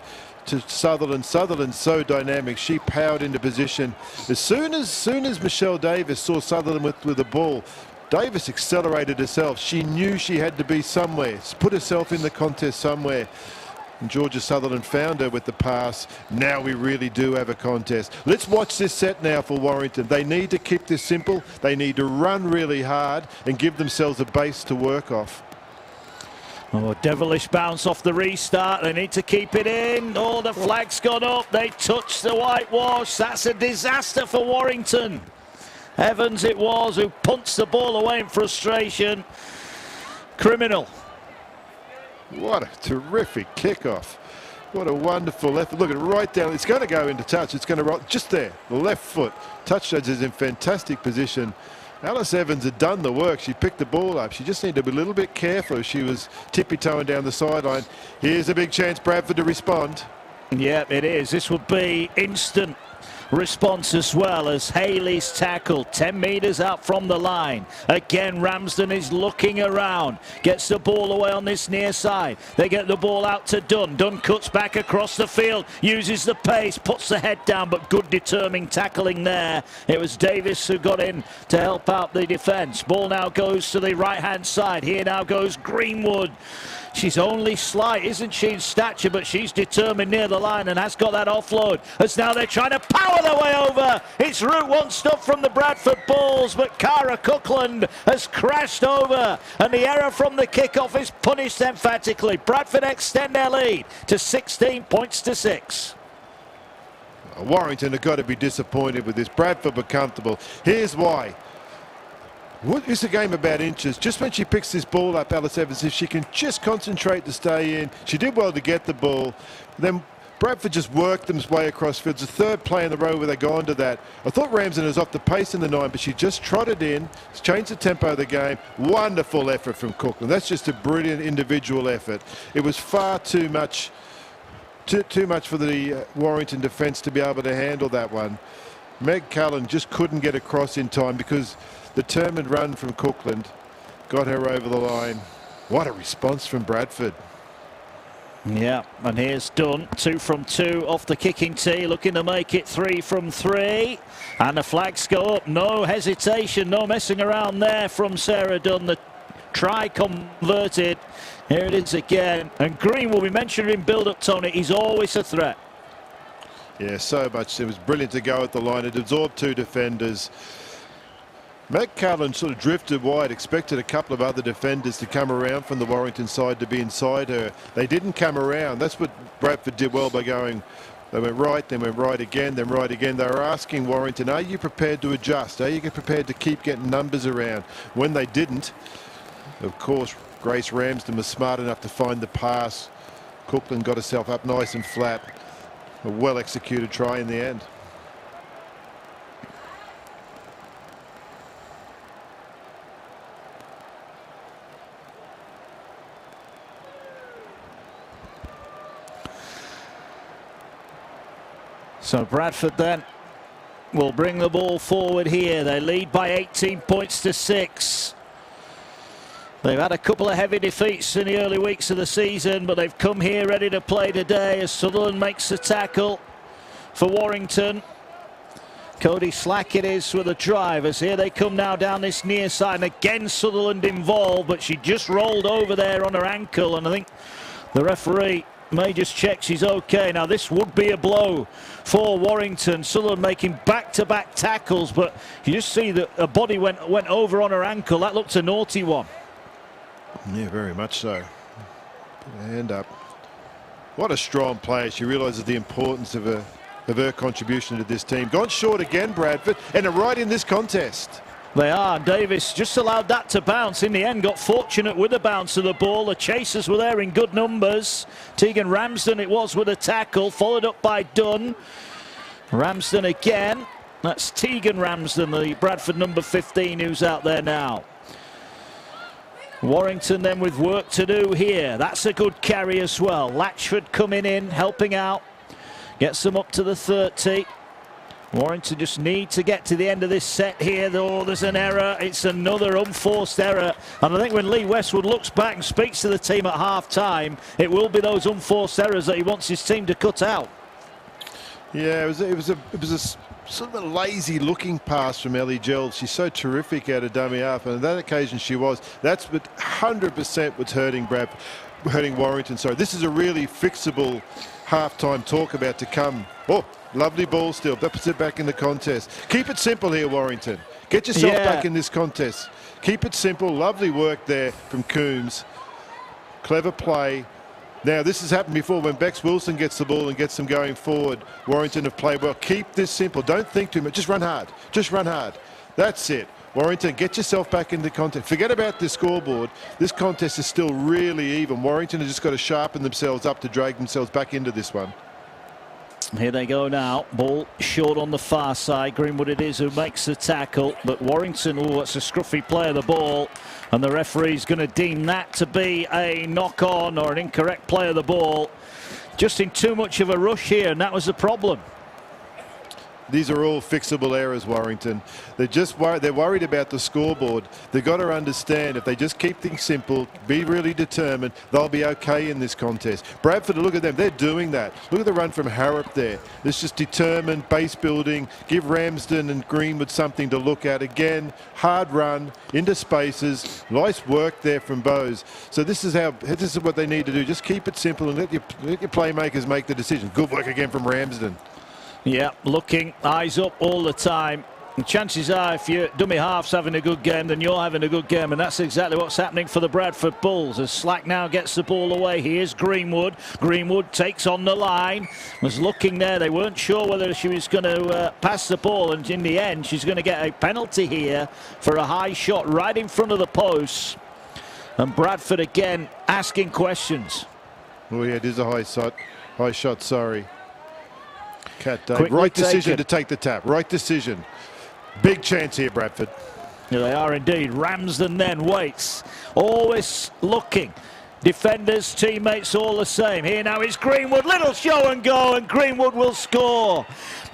to Sutherland. Sutherland's so dynamic. She powered into position. As soon as Michelle Davis saw Sutherland with the ball, Davis accelerated herself. She knew she had to be somewhere, put herself in the contest somewhere. And Georgia Sutherland found her with the pass. Now we really do have a contest. Let's watch this set now for Warrington. They need to keep this simple. They need to run really hard and give themselves a base to work off. Oh, devilish bounce off the restart. They need to keep it in. Oh, the flag's gone up. They touched the whitewash. That's a disaster for Warrington. Evans it was who punched the ball away in frustration. Criminal. What a terrific kickoff. What a wonderful effort. Look at it right down. It's going to go into touch. It's going to roll just there. The left foot. Touch judge is in fantastic position. Alice Evans had done the work. She picked the ball up. She just needed to be a little bit careful. She was tippy-toeing down the sideline. Here's a big chance, Bradford, to respond. Yeah, it is. This would be instant response as well as Haley's tackle 10 metres out from the line. Again, Ramsden is looking around, gets the ball away on this near side. They get the ball out to Dunn. Dunn cuts back across the field, uses the pace, puts the head down, but good determined tackling there. It was Davis who got in to help out the defence. Ball now goes to the right hand side. Here now goes Greenwood. She's only slight, isn't she, in stature, but she's determined near the line and has got that offload. As now they're trying to power their way over. It's Route 1 stuff from the Bradford Bulls, but Cara Cookland has crashed over, and the error from the kickoff is punished emphatically. Bradford extend their lead to 16 points to 6. Warrington have got to be disappointed with this. Bradford were comfortable. Here's why. What is a game about inches? Just when she picks this ball up, Alice Evans, if she can just concentrate to stay in. She did well to get the ball. Then Bradford just worked them way across field. It's the third play in the row where they go into that. I thought Ramsden was off the pace in the 9, but she just trotted in, changed the tempo of the game. Wonderful effort from Cookland. That's just a brilliant individual effort. It was far too much for the Warrington defence to be able to handle that one. Meg Cullen just couldn't get across in time because the determined run from Cookland got her over the line. What a response from Bradford. Yeah, and here's Dunn, 2 from 2 off the kicking tee, looking to make it 3 from 3. And the flags go up, no hesitation, no messing around there from Sarah Dunn. The try converted. Here it is again. And Greenwood, we mentioned in build-up, Tony, he's always a threat. Yeah, so much. It was brilliant to go at the line. It absorbed 2 defenders. Matt Cullen sort of drifted wide, expected a couple of other defenders to come around from the Warrington side to be inside her. They didn't come around. That's what Bradford did well by going. They went right, then went right again, then right again. They were asking Warrington, are you prepared to adjust? Are you prepared to keep getting numbers around? When they didn't, of course, Grace Ramsden was smart enough to find the pass. Cookland got herself up nice and flat. A well-executed try in the end. So Bradford then will bring the ball forward here. They lead by 18 points to 6. They've had a couple of heavy defeats in the early weeks of the season, but they've come here ready to play today as Sutherland makes the tackle for Warrington. Cody Slack it is with the drive as here they come now down this near side, and again Sutherland involved, but she just rolled over there on her ankle, and I think the referee may just check she's okay. Now this would be a blow for Warrington. Sutherland making back-to-back tackles, but you just see that her body went over on her ankle. That looked a naughty one. Yeah, very much so. Hand up. What a strong player. She realises the importance of her contribution to this team. Gone short again, Bradford, and are right in this contest. They are. Davis just allowed that to bounce. In the end, got fortunate with the bounce of the ball. The chasers were there in good numbers. Tegan Ramsden it was with a tackle, followed up by Dunn. Ramsden again. That's Tegan Ramsden, the Bradford number 15, who's out there now. Warrington then with work to do here. That's a good carry as well. Latchford coming in, helping out. Gets them up to the 30. Warrington just need to get to the end of this set here, though. There's an error. It's another unforced error. And I think when Lee Westwood looks back and speaks to the team at half-time, it will be those unforced errors that he wants his team to cut out. Yeah, it was a sort of a lazy-looking pass from Ellie Geld. She's so terrific out of dummy half, and on that occasion she was. That's what 100% was hurting Bradford. hurting Warrington. Sorry, this is a really fixable half-time talk about to come. Oh, lovely ball still. That puts it back in the contest. Keep it simple here, Warrington. Get yourself back in this contest. Keep it simple. Lovely work there from Coombs. Clever play. Now, this has happened before when Bex Wilson gets the ball and gets them going forward. Warrington have played well. Keep this simple. Don't think too much. Just run hard. Just run hard. That's it. Warrington, get yourself back in the contest. Forget about the scoreboard. This contest is still really even. Warrington has just got to sharpen themselves up to drag themselves back into this one. Here they go now. Ball short on the far side. Greenwood it is who makes the tackle. But Warrington, oh, it's a scruffy play of the ball. And the referee's going to deem that to be a knock-on or an incorrect play of the ball. Just in too much of a rush here, and that was the problem. These are all fixable errors, Warrington. They're worried about the scoreboard. They've got to understand if they just keep things simple, be really determined, they'll be okay in this contest. Bradford, look at them. They're doing that. Look at the run from Harrop there. It's just determined, base building, give Ramsden and Greenwood something to look at. Again, hard run into spaces. Nice work there from Bowes. So this is what they need to do. Just keep it simple and let your playmakers make the decision. Good work again from Ramsden. Yeah, looking, eyes up all the time. And chances are, if your dummy half's having a good game, then you're having a good game. And that's exactly what's happening for the Bradford Bulls. As Slack now gets the ball away, here's Greenwood. Greenwood takes on the line. Was looking there. They weren't sure whether she was going to pass the ball. And in the end, she's going to get a penalty here for a high shot right in front of the post. And Bradford again asking questions. Oh, yeah, it is a high shot, sorry. Cat Dave. Quickly Right decision taken. to take the tap. Right decision. Big chance here, Bradford. Yeah, they are indeed. Ramsden then waits. Always looking. Defenders, teammates, all the same. Here now is Greenwood. Little show and go, and Greenwood will score.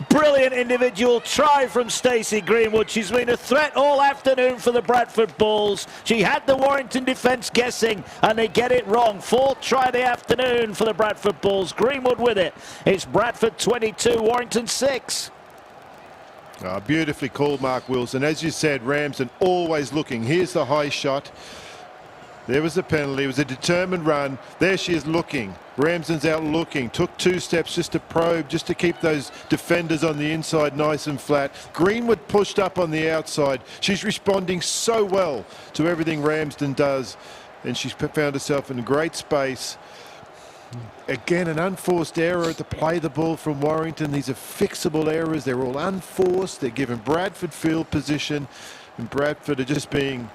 Brilliant individual try from Stacey Greenwood. She's been a threat all afternoon for the Bradford Bulls. She had the Warrington defence guessing, and they get it wrong. Fourth try of the afternoon for the Bradford Bulls. Greenwood with it. It's Bradford 22, Warrington 6. Oh, beautifully called, Mark Wilson. As you said, Ramsden always looking. Here's the high shot. There was the penalty. It was a determined run. There she is looking. Ramsden's out looking. Took 2 steps just to probe, just to keep those defenders on the inside nice and flat. Greenwood pushed up on the outside. She's responding so well to everything Ramsden does. And she's found herself in a great space. Again, an unforced error to play the ball from Warrington. These are fixable errors. They're all unforced. They're giving Bradford field position. And Bradford are just being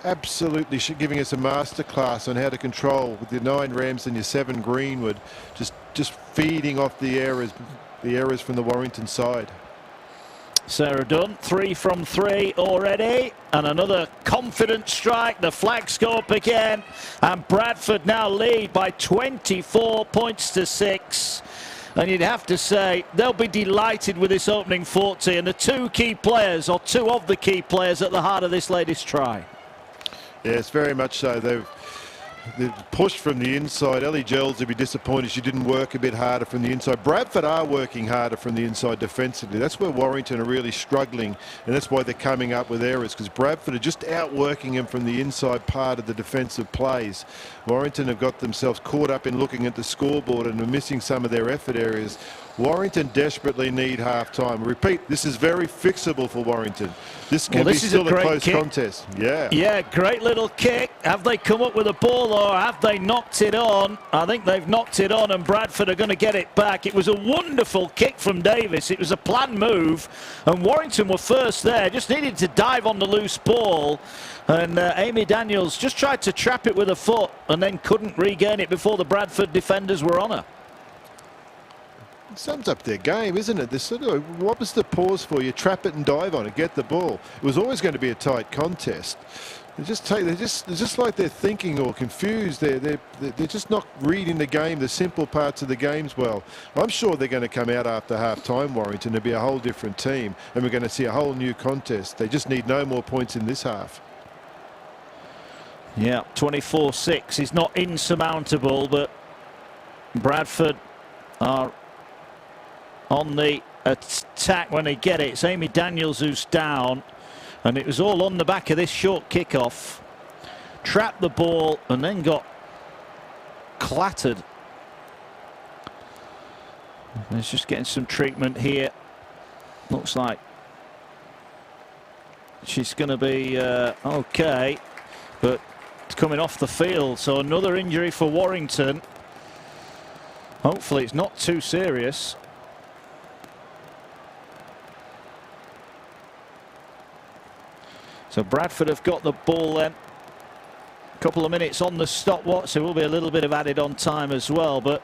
absolutely giving us a masterclass on how to control with your 9 Ramsden, your 7 Greenwood, just feeding off the errors from the Warrington side. Sarah Dunn, 3 from 3 already, and another confident strike. The flags go up again, and Bradford now lead by 24 points to 6. And you'd have to say they'll be delighted with this opening 40 and the 2 key players, or 2 of the key players, at the heart of this latest try. Yes, very much so. They've pushed from the inside. Ellie Gels would be disappointed she didn't work a bit harder from the inside. Bradford are working harder from the inside defensively. That's where Warrington are really struggling, and that's why they're coming up with errors, because Bradford are just outworking them from the inside part of the defensive plays. Warrington have got themselves caught up in looking at the scoreboard and are missing some of their effort areas. Warrington desperately need half-time. Repeat, this is very fixable for Warrington. This can be still a close contest. Yeah, great little kick. Have they come up with a ball, or have they knocked it on? I think they've knocked it on, and Bradford are going to get it back. It was a wonderful kick from Davis. It was a planned move, and Warrington were first there. Just needed to dive on the loose ball. And Amy Daniels just tried to trap it with a foot and then couldn't regain it before the Bradford defenders were on her. It sums up their game, isn't it? This sort of, what was the pause for? You trap it and dive on it, get the ball. It was always going to be a tight contest. They're just like they're thinking or confused. They're just not reading the game, the simple parts of the games well. I'm sure they're going to come out after half-time, Warrington, to be a whole different team, and we're going to see a whole new contest. They just need no more points in this half. Yeah, 24-6 is not insurmountable, but Bradford are on the attack when they get it. It's Amy Daniels who's down, and it was all on the back of this short kickoff. Trapped the ball and then got clattered. He's just getting some treatment here. Looks like she's going to be okay, but it's coming off the field. So another injury for Warrington. Hopefully it's not too serious. So Bradford have got the ball then. A couple of minutes on the stopwatch, so there will be a little bit of added on time as well. But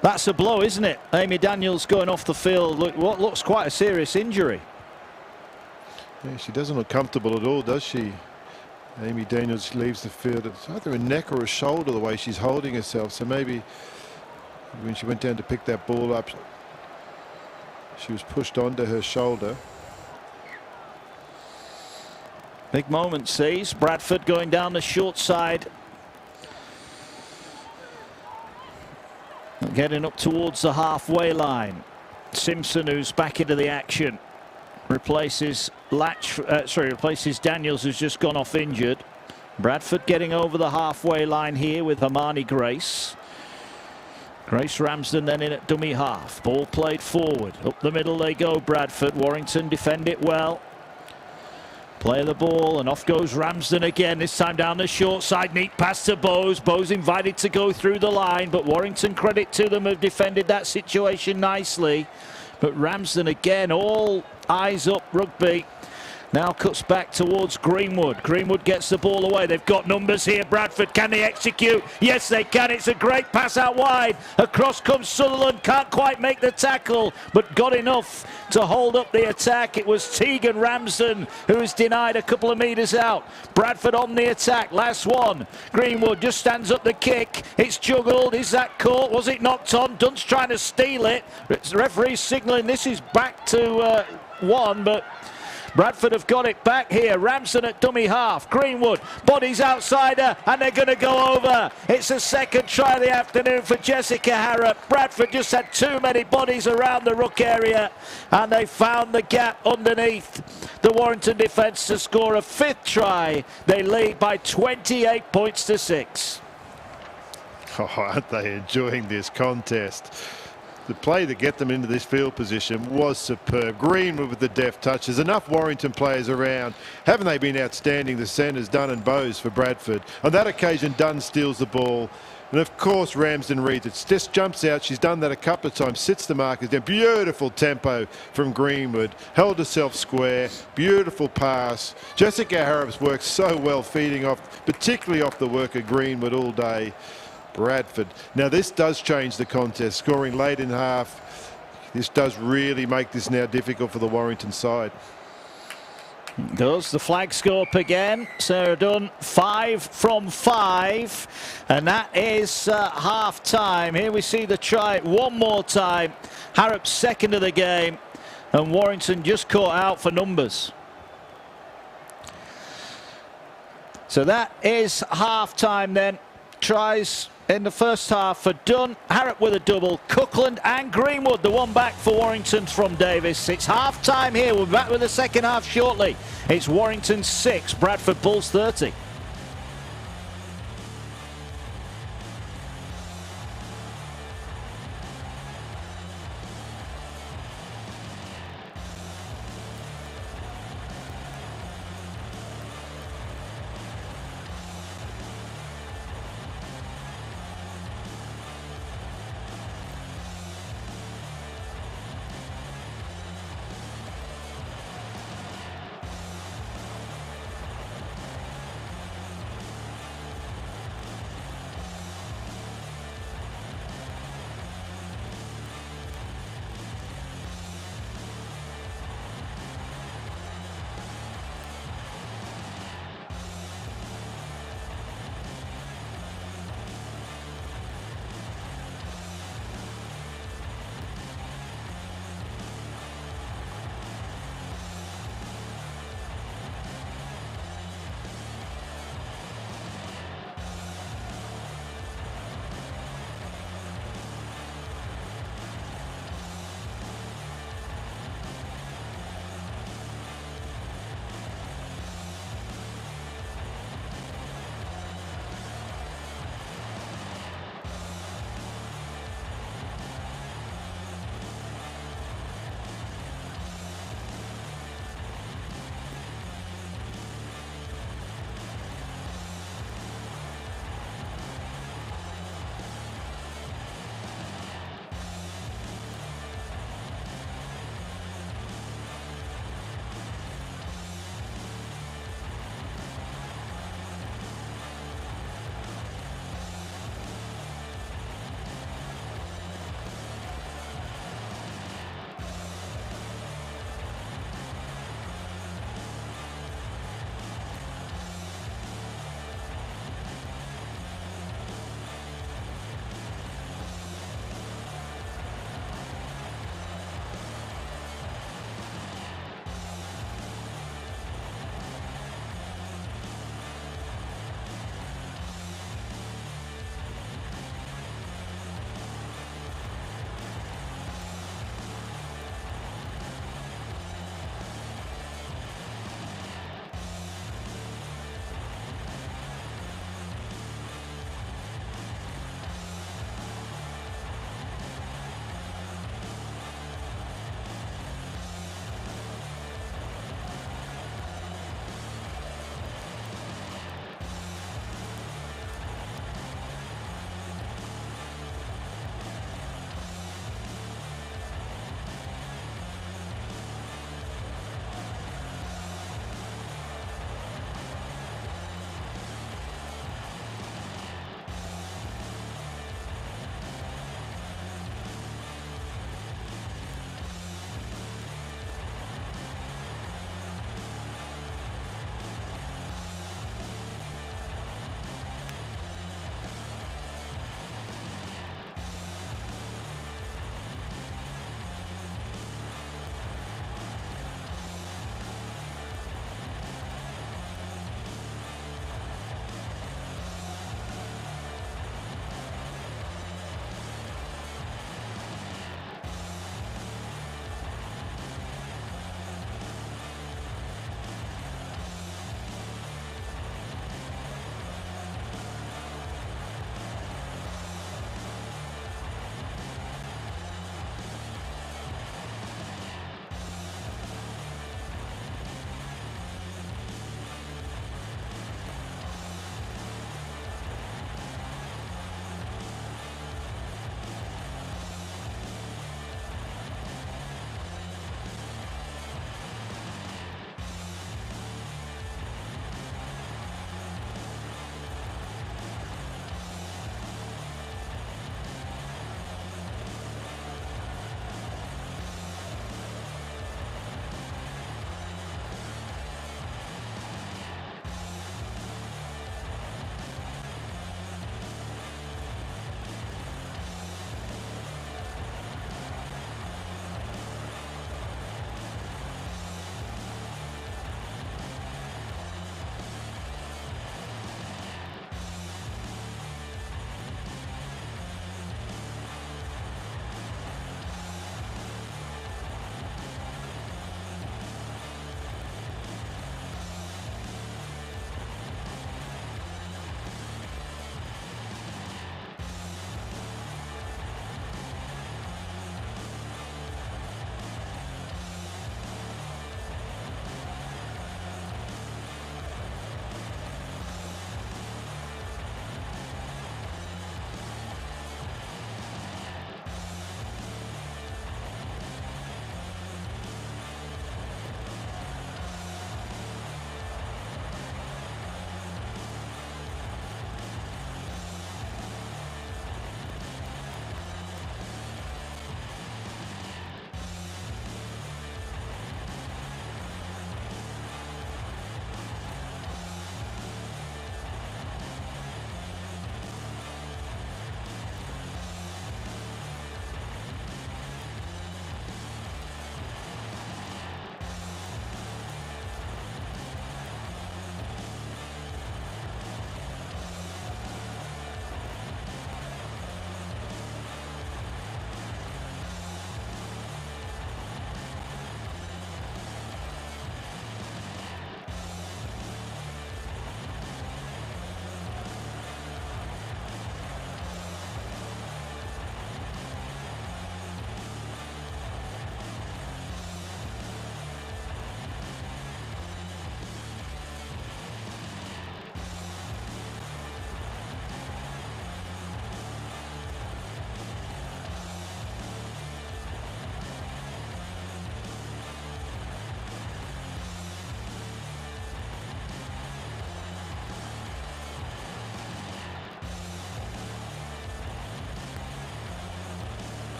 that's a blow, isn't it? Amy Daniels going off the field. Look, what looks quite a serious injury. Yeah, she doesn't look comfortable at all, does she? Amy Daniels leaves the field. It's either a neck or a shoulder the way she's holding herself. So maybe when she went down to pick that ball up, she was pushed onto her shoulder. Big moment sees Bradford going down the short side. Getting up towards the halfway line. Simpson, who's back into the action, replaces replaces Daniels, who's just gone off injured. Bradford getting over the halfway line here with Hermione Grace. Grace Ramsden then in at dummy half. Ball played forward. Up the middle they go, Bradford. Warrington defend it well. Play the ball and off goes Ramsden again, this time down the short side. Neat pass to Bowes. Bowes invited to go through the line, but Warrington, credit to them, have defended that situation nicely. But Ramsden again, all eyes up rugby. Now cuts back towards Greenwood. Greenwood gets the ball away. They've got numbers here. Bradford, can they execute? Yes, they can. It's a great pass out wide. Across comes Sutherland. Can't quite make the tackle, but got enough to hold up the attack. It was Tegan Ramsden who was denied a couple of metres out. Bradford on the attack. Last one. Greenwood just stands up the kick. It's juggled. Is that caught? Was it knocked on? Dunn's trying to steal it. The referee's signalling this is back to one, but Bradford have got it back here. Ramsden at dummy half. Greenwood bodies outsider, and they're going to go over. It's the second try of the afternoon for Jessica Harrop. Bradford just had too many bodies around the ruck area, and they found the gap underneath the Warrington defence to score a fifth try. They lead by 28 points to 6. Oh, aren't they enjoying this contest? The play to get them into this field position was superb. Greenwood with the deft touches. Enough Warrington players around. Haven't they been outstanding, the centres, Dunn and Bowes, for Bradford? On that occasion, Dunn steals the ball. And of course, Ramsden reads it. Just jumps out. She's done that a couple of times. Sits the markers down. Beautiful tempo from Greenwood. Held herself square. Beautiful pass. Jessica Harrop's worked so well feeding off, particularly off the work of Greenwood all day. Bradford. Now this does change the contest. Scoring late in half. This does really make this now difficult for the Warrington side. Does the flags go up again? Sarah Dunn, 5 from 5, and that is half time. Here we see the try one more time. Harrop second of the game, and Warrington just caught out for numbers. So that is half time then. Tries in the first half for Dunn, Harrop with a double, Cookland and Greenwood, the one back for Warrington from Davis. It's half time here. We're back with the second half shortly. It's Warrington 6, Bradford Bulls 30.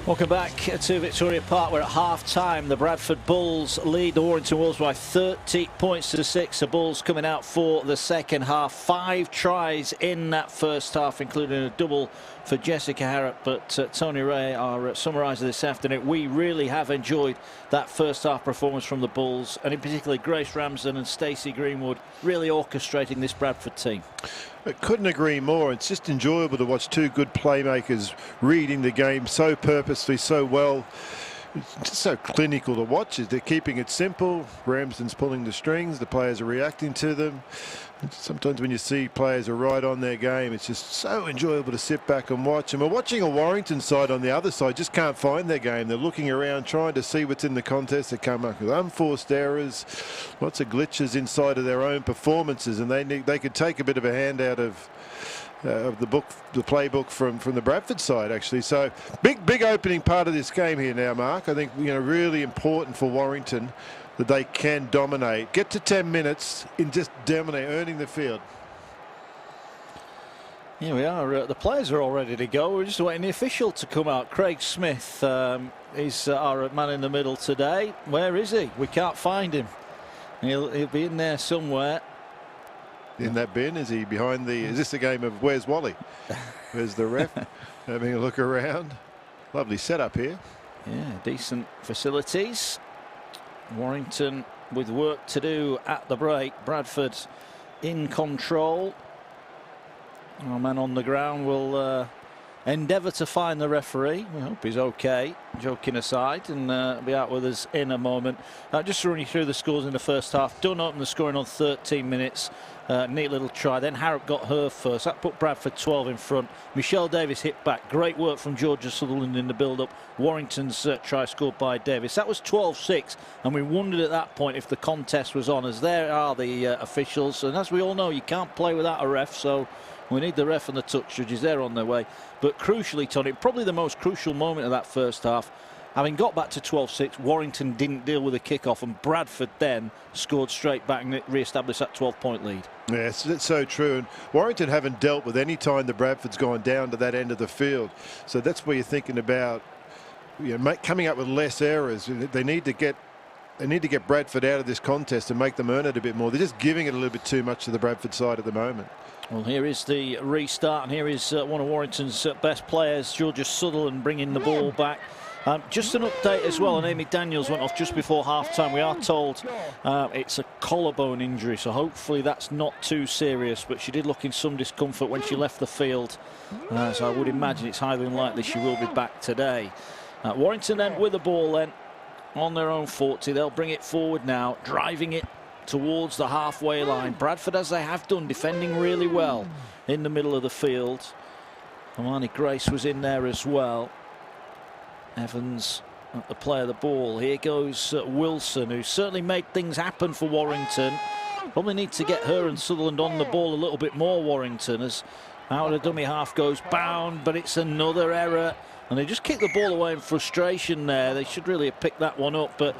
Welcome back to Victoria Park. We're at half-time. The Bradford Bulls lead the Warrington Wolves by 30 points to 6. The Bulls coming out for the second half. 5 tries in that first half, including a double for Jessica Harrop. But Tony Ray, our summariser this afternoon, we really have enjoyed that first half performance from the Bulls, and in particular Grace Ramsden and Stacey Greenwood really orchestrating this Bradford team. I couldn't agree more. It's just enjoyable to watch two good playmakers reading the game so purposely, so well. It's just so clinical to watch. They're keeping it simple. Ramsden's pulling the strings. The players are reacting to them. Sometimes when you see players are right on their game, it's just so enjoyable to sit back and watch. And we're watching a Warrington side on the other side just can't find their game. They're looking around trying to see what's in the contest. They come up with unforced errors, lots of glitches inside of their own performances, and they could take a bit of a handout of the playbook from the Bradford side, actually. So big opening part of this game here now, Mark. I think, really important for Warrington that they can dominate, get to 10 minutes and just dominate, earning the field. Here we are. The players are all ready to go. We're just waiting the official to come out. Craig Smith is our man in the middle today. Where is he? We can't find him. He'll be in there somewhere. In that bin? Is he behind the... Is this the game of Where's Wally? Where's the ref? Having a look around. Lovely setup here. Yeah, decent facilities. Warrington with work to do at the break. Bradford in control. Our man on the ground will endeavour to find the referee. We hope he's okay, joking aside, and be out with us in a moment. Just to run you through the scores in the first half. Dunn opened the scoring on 13 minutes. Neat little try. Then Harrop got her first. That put Bradford 12 in front. Michelle Davis hit back. Great work from Georgia Sutherland in the build-up. Warrington's try scored by Davis. That was 12-6, and we wondered at that point if the contest was on, as there are the officials. And as we all know, you can't play without a ref, so we need the ref and the touch judges. They're on their way. But crucially, Tony, probably the most crucial moment of that first half, having got back to 12-6, Warrington didn't deal with a kick-off, and Bradford then scored straight back and re-established that 12-point lead. Yes, it's so true. And Warrington haven't dealt with any time the Bradford's gone down to that end of the field. So that's where you're thinking about, coming up with less errors. They need to get Bradford out of this contest and make them earn it a bit more. They're just giving it a little bit too much to the Bradford side at the moment. Well, here is the restart, and here is one of Warrington's best players, Georgia Sutherland, bringing the ball back. Just an update as well, and Amy Daniels went off just before half-time. We are told it's a collarbone injury, so hopefully that's not too serious, but she did look in some discomfort when she left the field, so I would imagine it's highly unlikely she will be back today. Warrington then with the ball then on their own 40. They'll bring it forward now, driving it towards the halfway line. Bradford, as they have done, defending really well in the middle of the field. Amani Grace was in there as well. Evans at the play of the ball. Here goes Wilson, who certainly made things happen for Warrington. Probably need to get her and Sutherland on the ball a little bit more, Warrington, as out of the dummy half goes Bound, but it's another error. And they just kicked the ball away in frustration there. They should really have picked that one up, but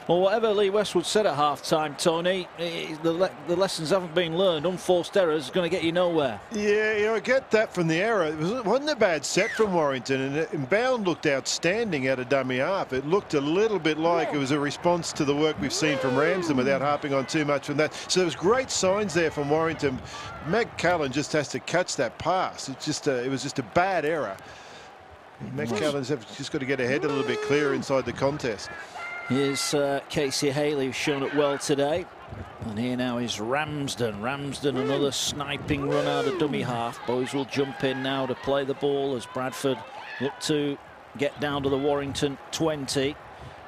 well, whatever Lee Westwood said at half-time, Tony, the lessons haven't been learned. Unforced errors is going to get you nowhere. Yeah, I get that from the error. It wasn't a bad set from Warrington, and Bound looked outstanding out of dummy half. It looked a little bit like it was a response to the work we've seen from Ramsden without harping on too much from that. So there was great signs there from Warrington. Meg Callan just has to catch that pass. It was just a bad error. Meg Callan's just got to get ahead a little bit clearer inside the contest. Here's Casey Haley, who's shown it well today. And here now is Ramsden. Ramsden, another sniping run out of dummy half. Boys will jump in now to play the ball as Bradford look to get down to the Warrington 20.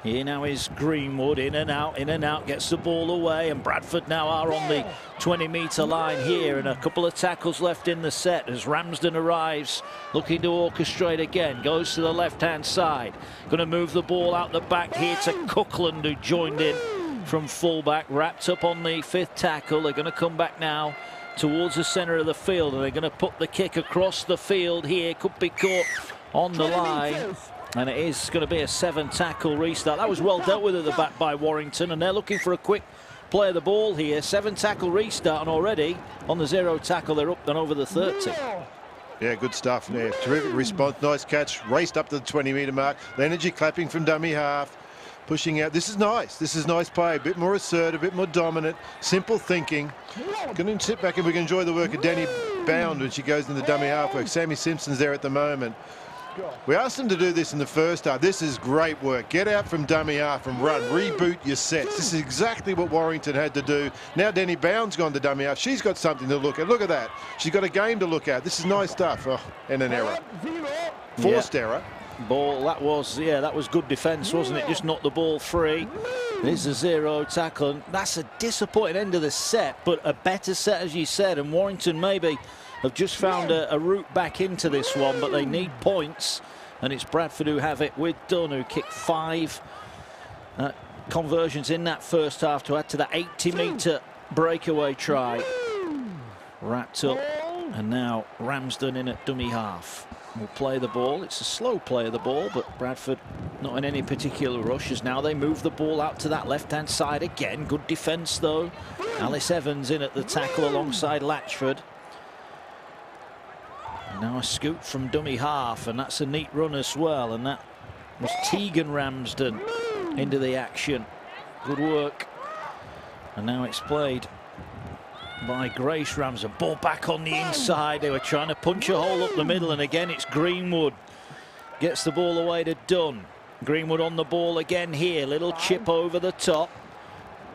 Here now is Greenwood, in and out, gets the ball away, and Bradford now are on the 20-metre line here, and a couple of tackles left in the set as Ramsden arrives, looking to orchestrate again, goes to the left-hand side, going to move the ball out the back here to Cookland, who joined in from fullback, wrapped up on the 5th tackle. They're going to come back now towards the centre of the field, and they're going to put the kick across the field here, could be caught on the line. And it is going to be a 7-tackle restart. That was well dealt with at the back by Warrington, and they're looking for a quick play of the ball here. 7-tackle restart, and already on the 0 tackle they're up and over the 30. Yeah, good stuff there. Terrific response. Nice catch. Raced up to the 20-metre mark. The energy clapping from dummy half. Pushing out. This is nice. This is nice play. A bit more assertive, a bit more dominant. Simple thinking. Going to sit back and we can enjoy the work of Danny Bound when she goes into dummy half work. Sammy Simpson's there at the moment. We asked them to do this in the first half. This is great work. Get out from dummy half and run. Reboot your sets. This is exactly what Warrington had to do. Now Danny Bound's gone to dummy half. She's got something to look at. Look at that. She's got a game to look at. This is nice stuff. Oh, and an error. Forced error. Ball, that was good defence, wasn't it? Just knocked the ball free. There's a 0 tackle, and that's a disappointing end of the set, but a better set, as you said, and Warrington maybe have just found a route back into this one, but they need points, and it's Bradford who have it with Dunn, who kicked 5 conversions in that first half to add to the 80-metre breakaway try. Wrapped up, and now Ramsden in at dummy half. Will play the ball. It's a slow play of the ball, but Bradford not in any particular rush as now they move the ball out to that left-hand side again. Good defence though. Alice Evans in at the tackle alongside Latchford. And now a scoop from dummy half, and that's a neat run as well, and that was Tegan Ramsden into the action. Good work. And now it's played by Grace Ramsden. Ball back on the inside. They were trying to punch a hole up the middle, and again it's Greenwood. Gets the ball away to Dunn. Greenwood on the ball again here. Little chip over the top.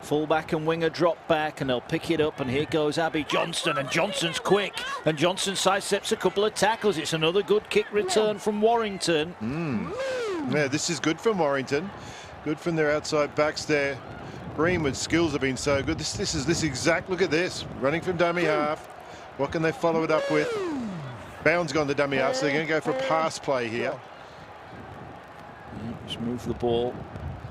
Fullback and winger drop back, and they'll pick it up, and here goes Abby Johnston, and Johnston's quick, and Johnston sidesteps a couple of tackles. It's another good kick return from Warrington. Yeah, this is good from Warrington. Good from their outside backs there. Greenwood's skills have been so good. This exact. Look at this. Running from dummy half. What can they follow it up with? Bound's gone to dummy half, so they're going to go for a pass play here. Just move the ball.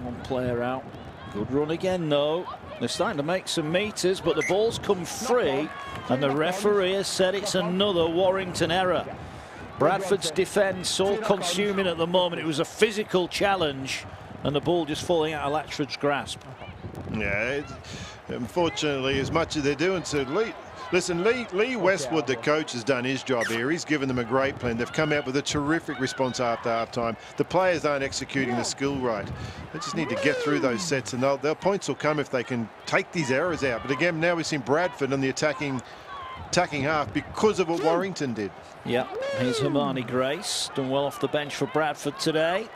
One player out. Good run again, though. They're starting to make some meters, but the ball's come free, and the referee has said it's another Warrington error. Bradford's defence all consuming at the moment. It was a physical challenge, and the ball just falling out of Latchford's grasp. Yeah, unfortunately, as much as they're doing so, Lee Westwood, the coach, has done his job here. He's given them a great plan. They've come out with a terrific response after half-time. The players aren't executing the skill right. They just need to get through those sets, and their points will come if they can take these errors out. But again, now we've seen Bradford on the attacking half because of what Warrington did. Yeah, here's Hermione Grace. Done well off the bench for Bradford today.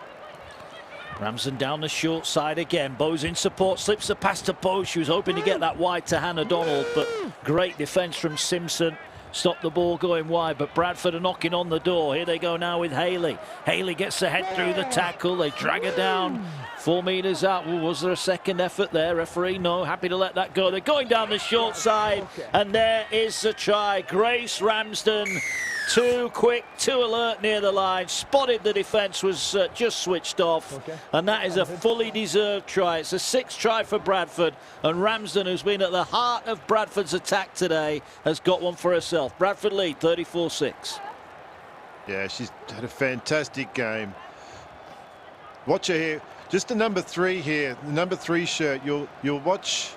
Ramsden down the short side again. Bowes in support, slips the pass to Bowes. She was hoping to get that wide to Hannah Donald, but great defence from Simpson. Stopped the ball going wide, but Bradford are knocking on the door. Here they go now with Haley. Haley gets the head through the tackle. They drag her down 4 metres out. Well, was there a second effort there? Referee, no. Happy to let that go. They're going down the short side, and there is the try. Grace Ramsden. Too quick, too alert near the line. Spotted the defence, was just switched off. And that is a fully deserved try. It's a 6th try for Bradford. And Ramsden, who's been at the heart of Bradford's attack today, has got one for herself. Bradford lead 34-6. Yeah, she's had a fantastic game. Watch her here. Just the number 3 here, the number 3 shirt. You'll watch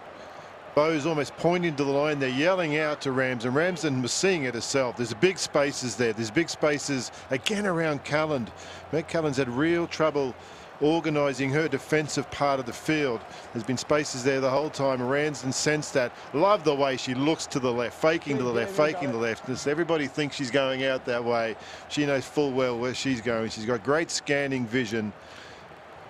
Bowes almost pointing to the line. They're yelling out to Ramsden. Ramsden was seeing it herself. There's big spaces there. There's big spaces again around Calland. Meg Calland's had real trouble organising her defensive part of the field. There's been spaces there the whole time. Ramsden sensed that. Love the way she looks to the left, faking to the left, faking to the left. Everybody thinks she's going out that way. She knows full well where she's going. She's got great scanning vision.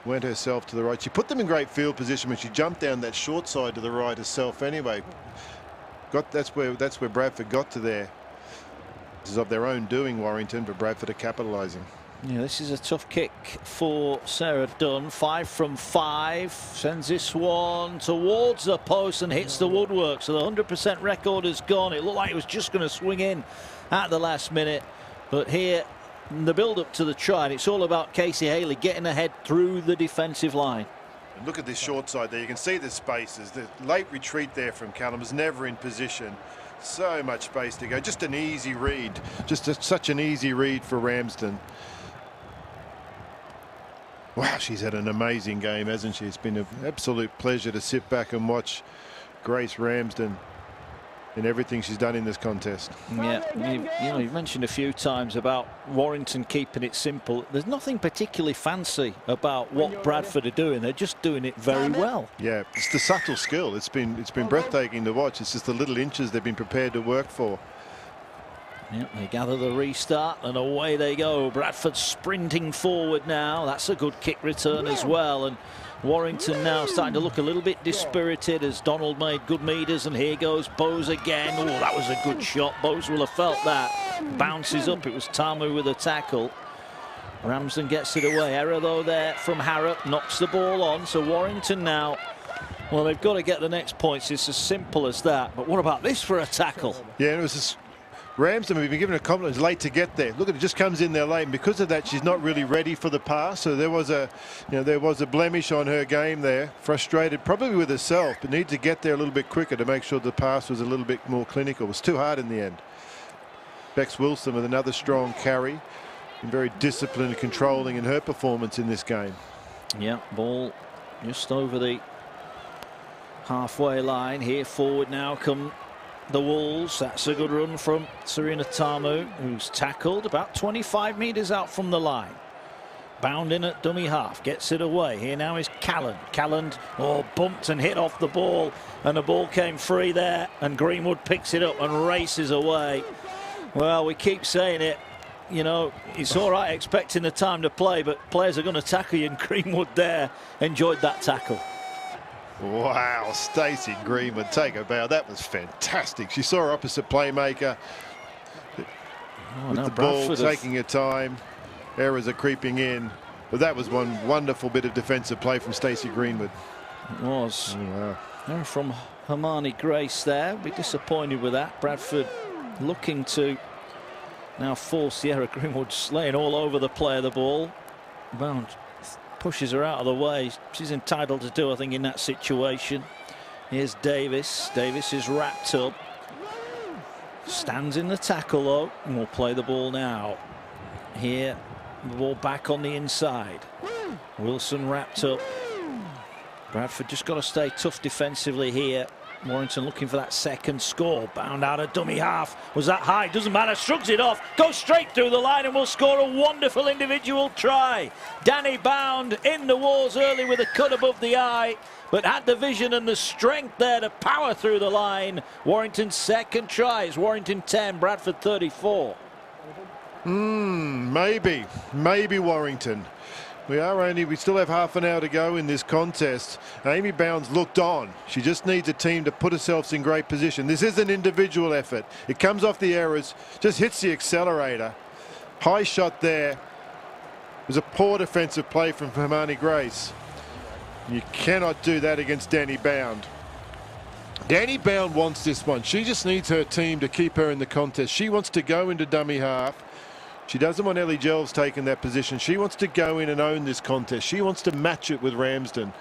Went herself to the right. She put them in great field position when she jumped down that short side to the right herself anyway. That's where Bradford got to there. This is of their own doing, Warrington, but Bradford are capitalising. Yeah, this is a tough kick for Sarah Dunn. 5 from 5. Sends this one towards the post and hits the woodwork. So the 100% record is gone. It looked like it was just going to swing in at the last minute. But here, the build-up to the try, and it's all about Casey Haley getting ahead through the defensive line. And look at this short side there. You can see the spaces. The late retreat there from Callum was never in position. So much space to go. Just an easy read. Such an easy read for Ramsden. Wow, she's had an amazing game, hasn't she? It's been an absolute pleasure to sit back and watch Grace Ramsden. in everything she's done in this contest. Yeah, you've mentioned a few times about Warrington keeping it simple. There's nothing particularly fancy about what Bradford are doing. They're just doing it very well. Yeah, it's the subtle skill. It's been breathtaking to watch. It's just the little inches they've been prepared to work for. Yeah, they gather the restart and away they go. Bradford sprinting forward now. That's a good kick return as well. And Warrington now starting to look a little bit dispirited as Donald made good meters. And here goes Bowes again. Oh, that was a good shot. Bowes will have felt that. Bounces up. It was Tamu with a tackle. Ramsden gets it away. Error though there from Harrop. Knocks the ball on. So Warrington now, well, they've got to get the next points. It's as simple as that. But what about this for a tackle? Yeah, it was just Ramsden, we've been given a compliment, is late to get there. Look at it, just comes in there late, and because of that, she's not really ready for the pass. So there was a blemish on her game there. Frustrated, probably with herself, but needed to get there a little bit quicker to make sure the pass was a little bit more clinical. It was too hard in the end. Bex Wilson with another strong carry, and very disciplined and controlling in her performance in this game. Yeah, ball just over the halfway line. Here forward now come the Wolves. That's a good run from Serena Tamu, who's tackled about 25 metres out from the line. Bound in at dummy half, gets it away. Here now is Callan. Callan, bumped and hit off the ball, and the ball came free there, and Greenwood picks it up and races away. Well, we keep saying it, you know, it's all right expecting the time to play, but players are going to tackle you, and Greenwood there enjoyed that tackle. Wow, Stacey Greenwood, take a bow. That was fantastic. She saw her opposite playmaker with the ball, taking her time. Errors are creeping in. But that was one wonderful bit of defensive play from Stacey Greenwood. It was. Wow. Error from Hermione Grace there. Be disappointed with that. Bradford looking to now force the error. Greenwood slaying all over the play of the ball. Bound pushes her out of the way. She's entitled to do, I think, in that situation. Here's Davis. Davis is wrapped up. Stands in the tackle though, and will play the ball now. Here, the ball back on the inside. Wilson wrapped up. Bradford just got to stay tough defensively here. Warrington looking for that second score. Bound out of dummy half. Was that high? Doesn't matter. Shrugs it off. Goes straight through the line and will score a wonderful individual try. Danny Bound in the wars early with a cut above the eye, but had the vision and the strength there to power through the line. Warrington's second try is Warrington 10, Bradford 34. Maybe Warrington. We still have half an hour to go in this contest. Amy Bounds looked on. She just needs a team to put herself in great position. This is an individual effort. It comes off the errors, just hits the accelerator. High shot there. It was a poor defensive play from Hermione Grace. You cannot do that against Danny Bound. Danny Bound wants this one. She just needs her team to keep her in the contest. She wants to go into dummy half. She doesn't want Ellie Gelves taking that position. She wants to go in and own this contest. She wants to match it with Ramsden.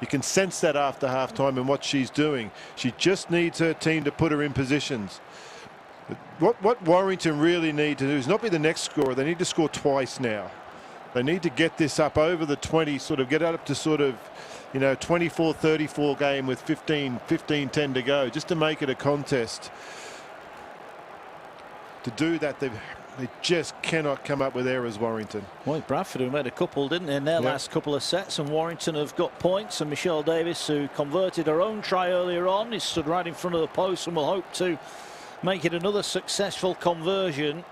You can sense that after halftime and what she's doing. She just needs her team to put her in positions. What Warrington really need to do is not be the next scorer. They need to score twice now. They need to get this up over the 20, sort of get up to sort of, 24-34 game with 15-10 to go, just to make it a contest. To do that, they just cannot come up with errors, Warrington. Well, Bradford have made a couple, didn't they, in their last couple of sets, and Warrington have got points. And Michelle Davis, who converted her own try earlier on, is stood right in front of the post and will hope to make it another successful conversion.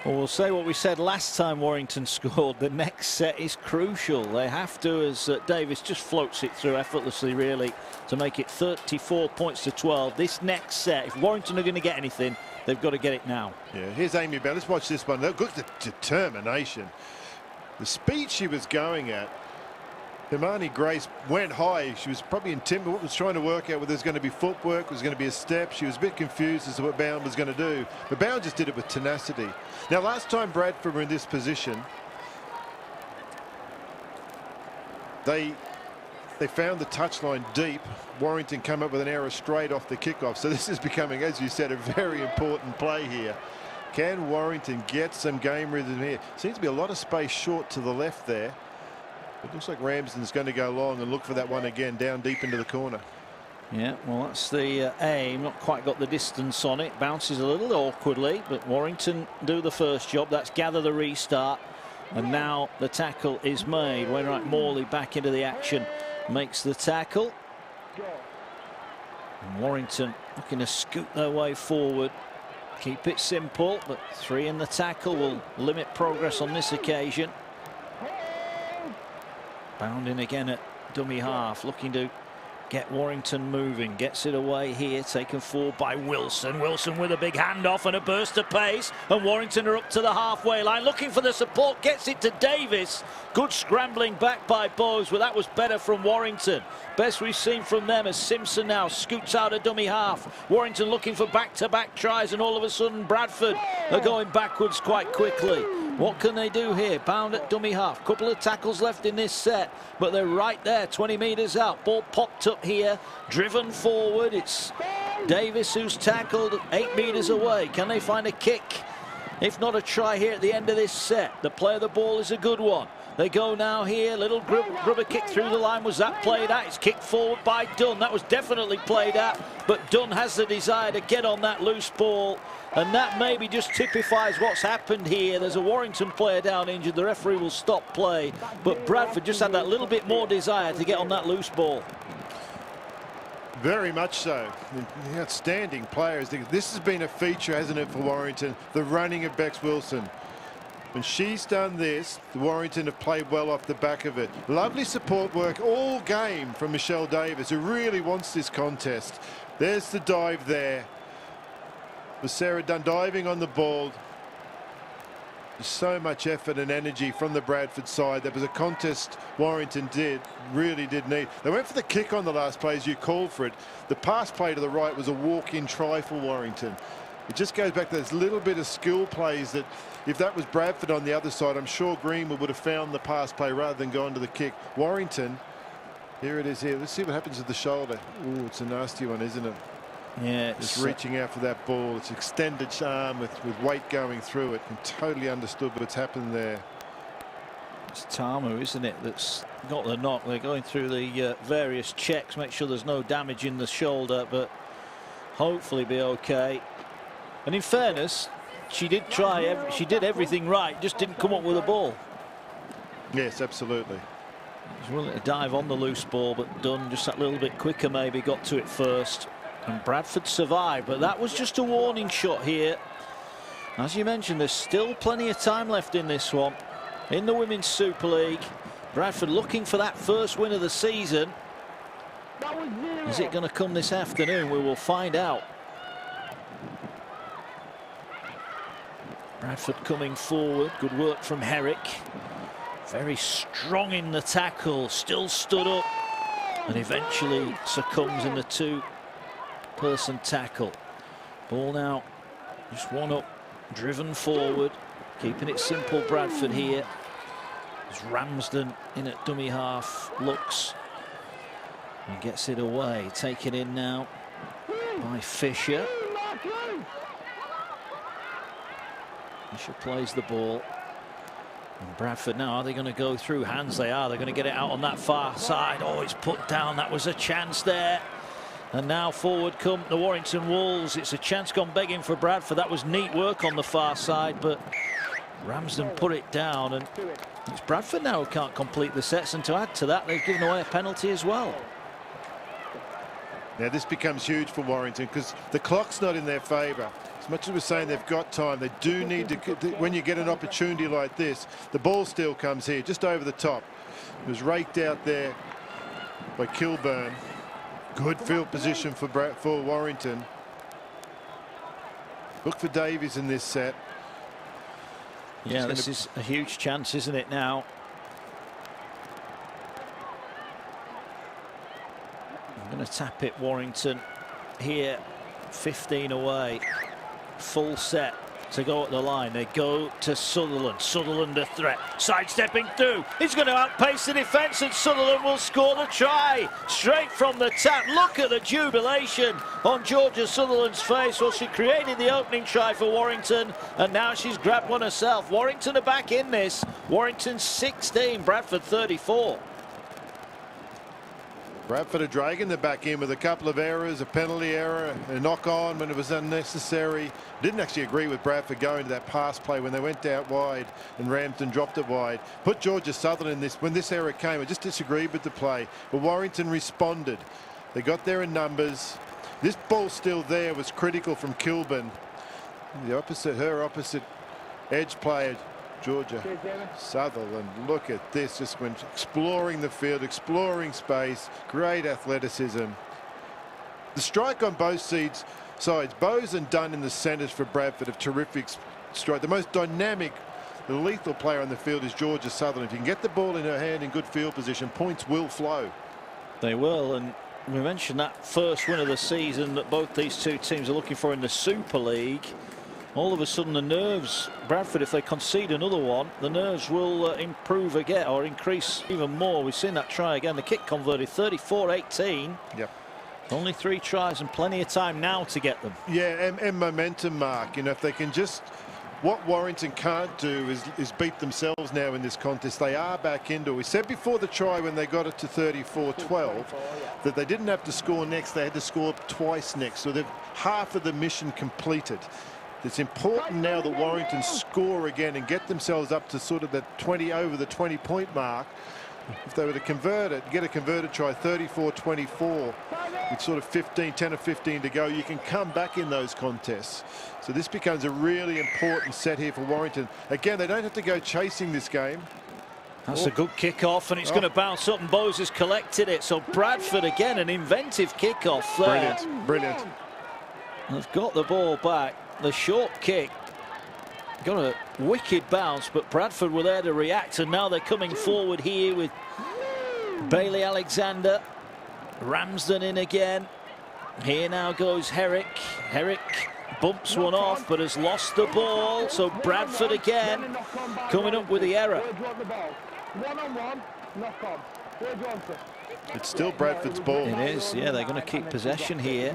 Well, we'll say what we said last time Warrington scored. The next set is crucial. They have to, as Davis just floats it through effortlessly, really, to make it 34 points to 12. This next set, if Warrington are going to get anything, they've got to get it now. Yeah, here's Amy Bell. Let's watch this one. Good determination. The speed she was going at. Hermione Grace went high. She was probably intimidated, was trying to work out whether there's going to be footwork, was going to be a step. She was a bit confused as to what Bound was going to do. But Bound just did it with tenacity. Now, last time Bradford were in this position, they found the touchline deep. Warrington come up with an error straight off the kickoff. So this is becoming, as you said, a very important play here. Can Warrington get some game rhythm here? Seems to be a lot of space short to the left there. It looks like Ramsden's going to go long and look for that one again down deep into the corner. Yeah, well, that's the aim. Not quite got the distance on it. Bounces a little awkwardly, but Warrington do the first job. That's gather the restart. And now the tackle is made. Wainwright Morley back into the action. Makes the tackle. And Warrington looking to scoot their way forward. Keep it simple, but 3 in the tackle will limit progress on this occasion. Bounding again at dummy half, looking to get Warrington moving. Gets it away here, taken forward by Wilson. Wilson with a big handoff and a burst of pace, and Warrington are up to the halfway line, looking for the support. Gets it to Davis. Good scrambling back by Bowes, but that was better from Warrington. Best we've seen from them as Simpson now scoots out a dummy half. Warrington looking for back-to-back tries, and all of a sudden Bradford are going backwards quite quickly. What can they do here? Bound at dummy half. Couple of tackles left in this set, but they're right there, 20 metres out. Ball popped up here, driven forward. It's Davis who's tackled 8 metres away. Can they find a kick? If not, a try here at the end of this set. The play of the ball is a good one. They go now here, little rubber kick through the line. Was that played at? It's kicked forward by Dunn. That was definitely played at, but Dunn has the desire to get on that loose ball, and that maybe just typifies what's happened here. There's a Warrington player down injured. The referee will stop play, but Bradford just had that little bit more desire to get on that loose ball. Very much so. Outstanding players. This has been a feature, hasn't it, for Warrington? The running of Bex Wilson. When she's done this, the Warrington have played well off the back of it. Lovely support work all game from Michelle Davis, who really wants this contest. There's the dive there. Was Sarah Dunn diving on the ball. There's so much effort and energy from the Bradford side. That was a contest Warrington really did need. They went for the kick on the last play, as you called for it. The pass play to the right was a walk-in try for Warrington. It just goes back to those little bit of skill plays that, if that was Bradford on the other side, I'm sure Greenwood would have found the pass play rather than going to the kick. Warrington, here it is here. Let's see what happens with the shoulder. Ooh, it's a nasty one, isn't it? Yeah, it's reaching out for that ball. It's extended arm with weight going through it, and totally understood what's happened there. It's Tamu, isn't it, that's got the knock. They're going through the various checks, make sure there's no damage in the shoulder, but hopefully be okay. And in fairness, she did try, she did everything right, just didn't come up with a ball. Yes, absolutely. She was willing to dive on the loose ball, but Dunn just that little bit quicker, maybe got to it first. And Bradford survived, but that was just a warning shot here. As you mentioned, there's still plenty of time left in this one. In the Women's Super League, Bradford looking for that first win of the season. Is it going to come this afternoon? We will find out. Bradford coming forward. Good work from Herrick. Very strong in the tackle. Still stood up. And eventually succumbs in the two-person tackle. Ball now just one up. Driven forward. Keeping it simple, Bradford here. As Ramsden in at dummy half. Looks. And gets it away. Taken in now by Fisher. Fisher plays the ball. And Bradford now, are they going to go through hands? They are. They're going to get it out on that far side. Oh, it's put down. That was a chance there. And now forward come the Warrington Wolves. It's a chance gone begging for Bradford. That was neat work on the far side, but Ramsden put it down. And it's Bradford now who can't complete the sets. And to add to that, they've given away a penalty as well. Now this becomes huge for Warrington because the clock's not in their favour. As much as we're saying they've got time, they do need to, when you get an opportunity like this, the ball still comes here, just over the top. It was raked out there by Kilburn. Good field position for Warrington. Look for Davies in this set. Yeah, this is a huge chance, isn't it now? I'm going to tap it, Warrington here, 15 away. Full set to go at the line. They go to Sutherland. Sutherland a threat. Sidestepping through. He's going to outpace the defence, and Sutherland will score the try. Straight from the tap. Look at the jubilation on Georgia Sutherland's face. Well, she created the opening try for Warrington, and now she's grabbed one herself. Warrington are back in this. Warrington 16, Bradford 34. Bradford are dragging the back in with a couple of errors, a penalty error, a knock on when it was unnecessary. Didn't actually agree with Bradford going to that pass play when they went out wide and Ramsden dropped it wide. Put Georgia Southern in this. When this error came, I just disagreed with the play. But Warrington responded. They got there in numbers. This ball still there was critical from Kilburn. The opposite, her opposite edge player, Georgia Sutherland. Look at this, just went exploring the field, exploring space, great athleticism. The strike on both sides, Bowes and Dunn in the centres for Bradford have terrific strike. The most dynamic, the lethal player on the field is Georgia Sutherland. If you can get the ball in her hand in good field position, points will flow. They will, and we mentioned that first win of the season that both these two teams are looking for in the Super League. All of a sudden the nerves, Bradford, if they concede another one, the nerves will improve again or increase even more. We've seen that try again. The kick converted 34-18. Yep. Only 3 tries and plenty of time now to get them. Yeah, and momentum, Mark. You know, if they can just... What Warrington can't do is beat themselves now in this contest. They are back into it. We said before the try when they got it to 34-12 that they didn't have to score next. They had to score twice next. So they've half of the mission completed. It's important now that Warrington score again and get themselves up to sort of that 20 over the 20-point mark. If they were to convert it, get a converted try 34-24 with sort of 10 or 15 to go, you can come back in those contests. So this becomes a really important set here for Warrington. Again, they don't have to go chasing this game. That's a good kick-off, and it's going to bounce up, and Bowes has collected it. So Bradford again, an inventive kick-off there. Brilliant, brilliant. They've got the ball back. The short kick got a wicked bounce, but Bradford were there to react, and now they're coming forward here with Bailey Alexander. Ramsden in again. Here now goes Herrick. Herrick bumps one off but has lost the ball, so Bradford again coming up with the error. It's still Bradford's ball. It is, yeah. They're going to keep possession here.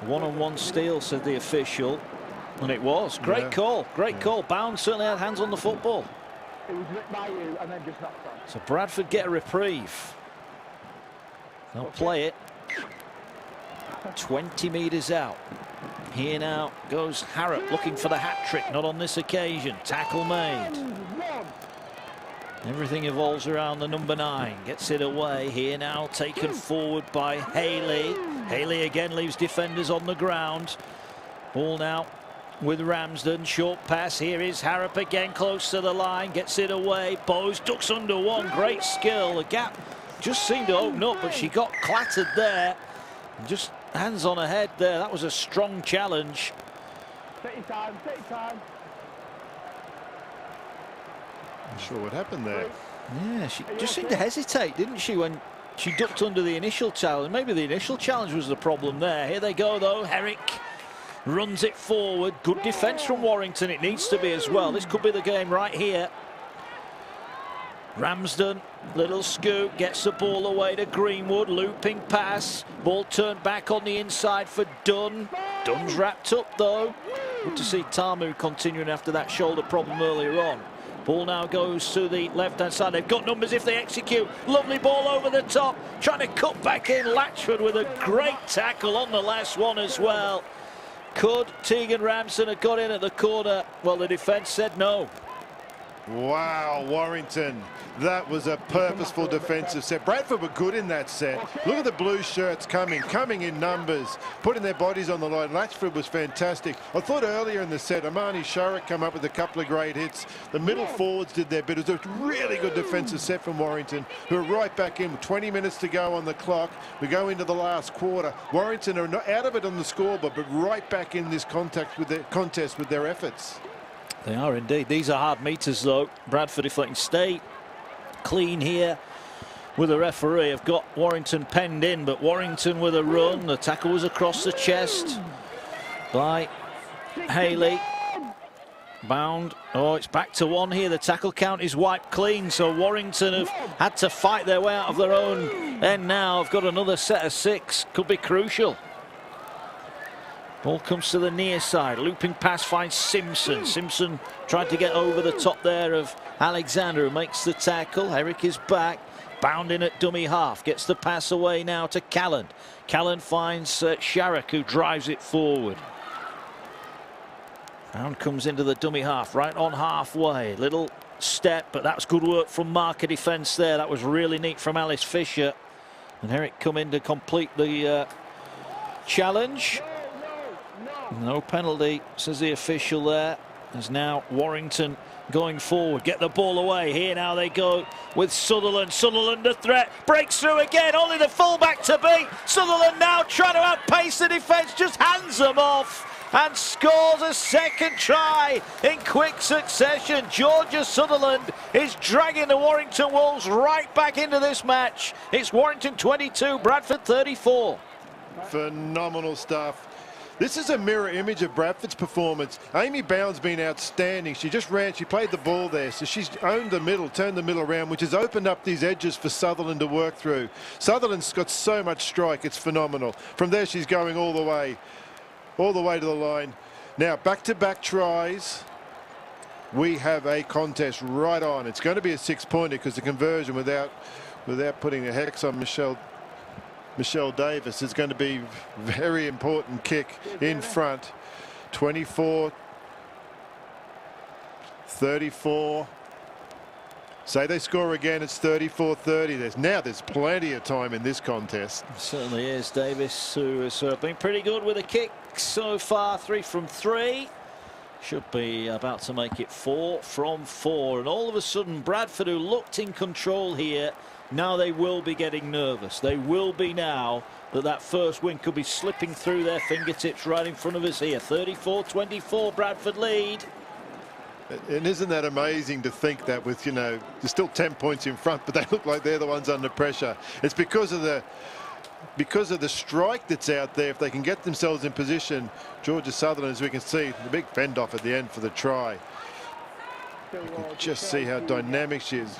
One-on-one steal, said the official. And it was. Great call. Great call. Bounds certainly had hands on the football. It was ripped by you and then just knocked on. So Bradford get a reprieve. They'll play it. 20 metres out. Here now goes Harrop looking for the hat-trick. Not on this occasion. Tackle made. Everything evolves around the number 9. Gets it away. Here now taken forward by Haley. Haley again leaves defenders on the ground. Ball now with Ramsden. Short pass. Here is Harrop again close to the line. Gets it away. Bowes ducks under one. Great skill. The gap just seemed to open up, but she got clattered there. Just hands on her head there. That was a strong challenge. Take your time. Take your time. Not sure what happened there. Yeah, she just seemed to hesitate, didn't she, when she ducked under the initial challenge. Maybe the initial challenge was the problem there. Here they go, though. Herrick runs it forward. Good defence from Warrington. It needs to be as well. This could be the game right here. Ramsden, little scoop, gets the ball away to Greenwood. Looping pass. Ball turned back on the inside for Dunn. Dunn's wrapped up, though. Good to see Tamu continuing after that shoulder problem earlier on. Ball now goes to the left-hand side. They've got numbers if they execute. Lovely ball over the top. Trying to cut back in. Latchford with a great tackle on the last one as well. Could Tegan Ramsden have got in at the corner? Well, the defence said no. Wow, Warrington. That was a purposeful defensive set. Bradford were good in that set. Look at the blue shirts coming in numbers, putting their bodies on the line. Latchford was fantastic. I thought earlier in the set, Amani Sharrock come up with a couple of great hits. The middle forwards did their bit. It was a really good defensive set from Warrington, who are right back in with 20 minutes to go on the clock. We go into the last quarter. Warrington are not out of it on the scoreboard, but right back in this contest with their efforts. They are indeed. These are hard meters, though. Bradford, if they can stay clean here with the referee, have got Warrington penned in, but Warrington with a run. The tackle was across the chest by Haley. Bound. Oh, it's back to 1 here. The tackle count is wiped clean, so Warrington have had to fight their way out of their own end now. Have got another set of 6. Could be crucial. Ball comes to the near side. Looping pass finds Simpson. Simpson tried to get over the top there of Alexander, who makes the tackle. Herrick is back. bounding at dummy half, gets the pass away now to Callan. Callan finds Sharrock, who drives it forward. Bound comes into the dummy half, right on halfway. Little step, but that's good work from marker defence there. That was really neat from Alice Fisher. And Herrick come in to complete the challenge. No penalty, says the official there. As now Warrington going forward, get the ball away. Here now they go with Sutherland. Sutherland a threat, breaks through again, only the fullback to beat. Sutherland now trying to outpace the defence, just hands them off and scores a second try in quick succession. Georgia Sutherland is dragging the Warrington Wolves right back into this match. It's Warrington 22, Bradford 34. Phenomenal stuff. This is a mirror image of Bradford's performance. Amy Bound's been outstanding. She just ran, she played the ball there, so she's owned the middle, turned the middle around, which has opened up these edges for Sutherland to work through. Sutherland's got so much strike, it's phenomenal. From there, she's going all the way to the line. Now, back-to-back tries. We have a contest right on. It's going to be a 6-pointer because the conversion without putting a hex on Michelle Davis is going to be very important kick in front. 24-34. Say they score again, it's 34-30. There's plenty of time in this contest. It certainly is. Davis, who has been pretty good with a kick so far, 3 from 3. Should be about to make it 4 from 4. And all of a sudden, Bradford, who looked in control here, now they will be getting nervous. They will be now that first win could be slipping through their fingertips right in front of us here. 34-24, Bradford lead. And isn't that amazing to think that with, they're still 10 points in front, but they look like they're the ones under pressure. It's because of the strike that's out there. If they can get themselves in position, Georgia Sutherland, as we can see, the big fend off at the end for the try. You can just see how dynamic she is.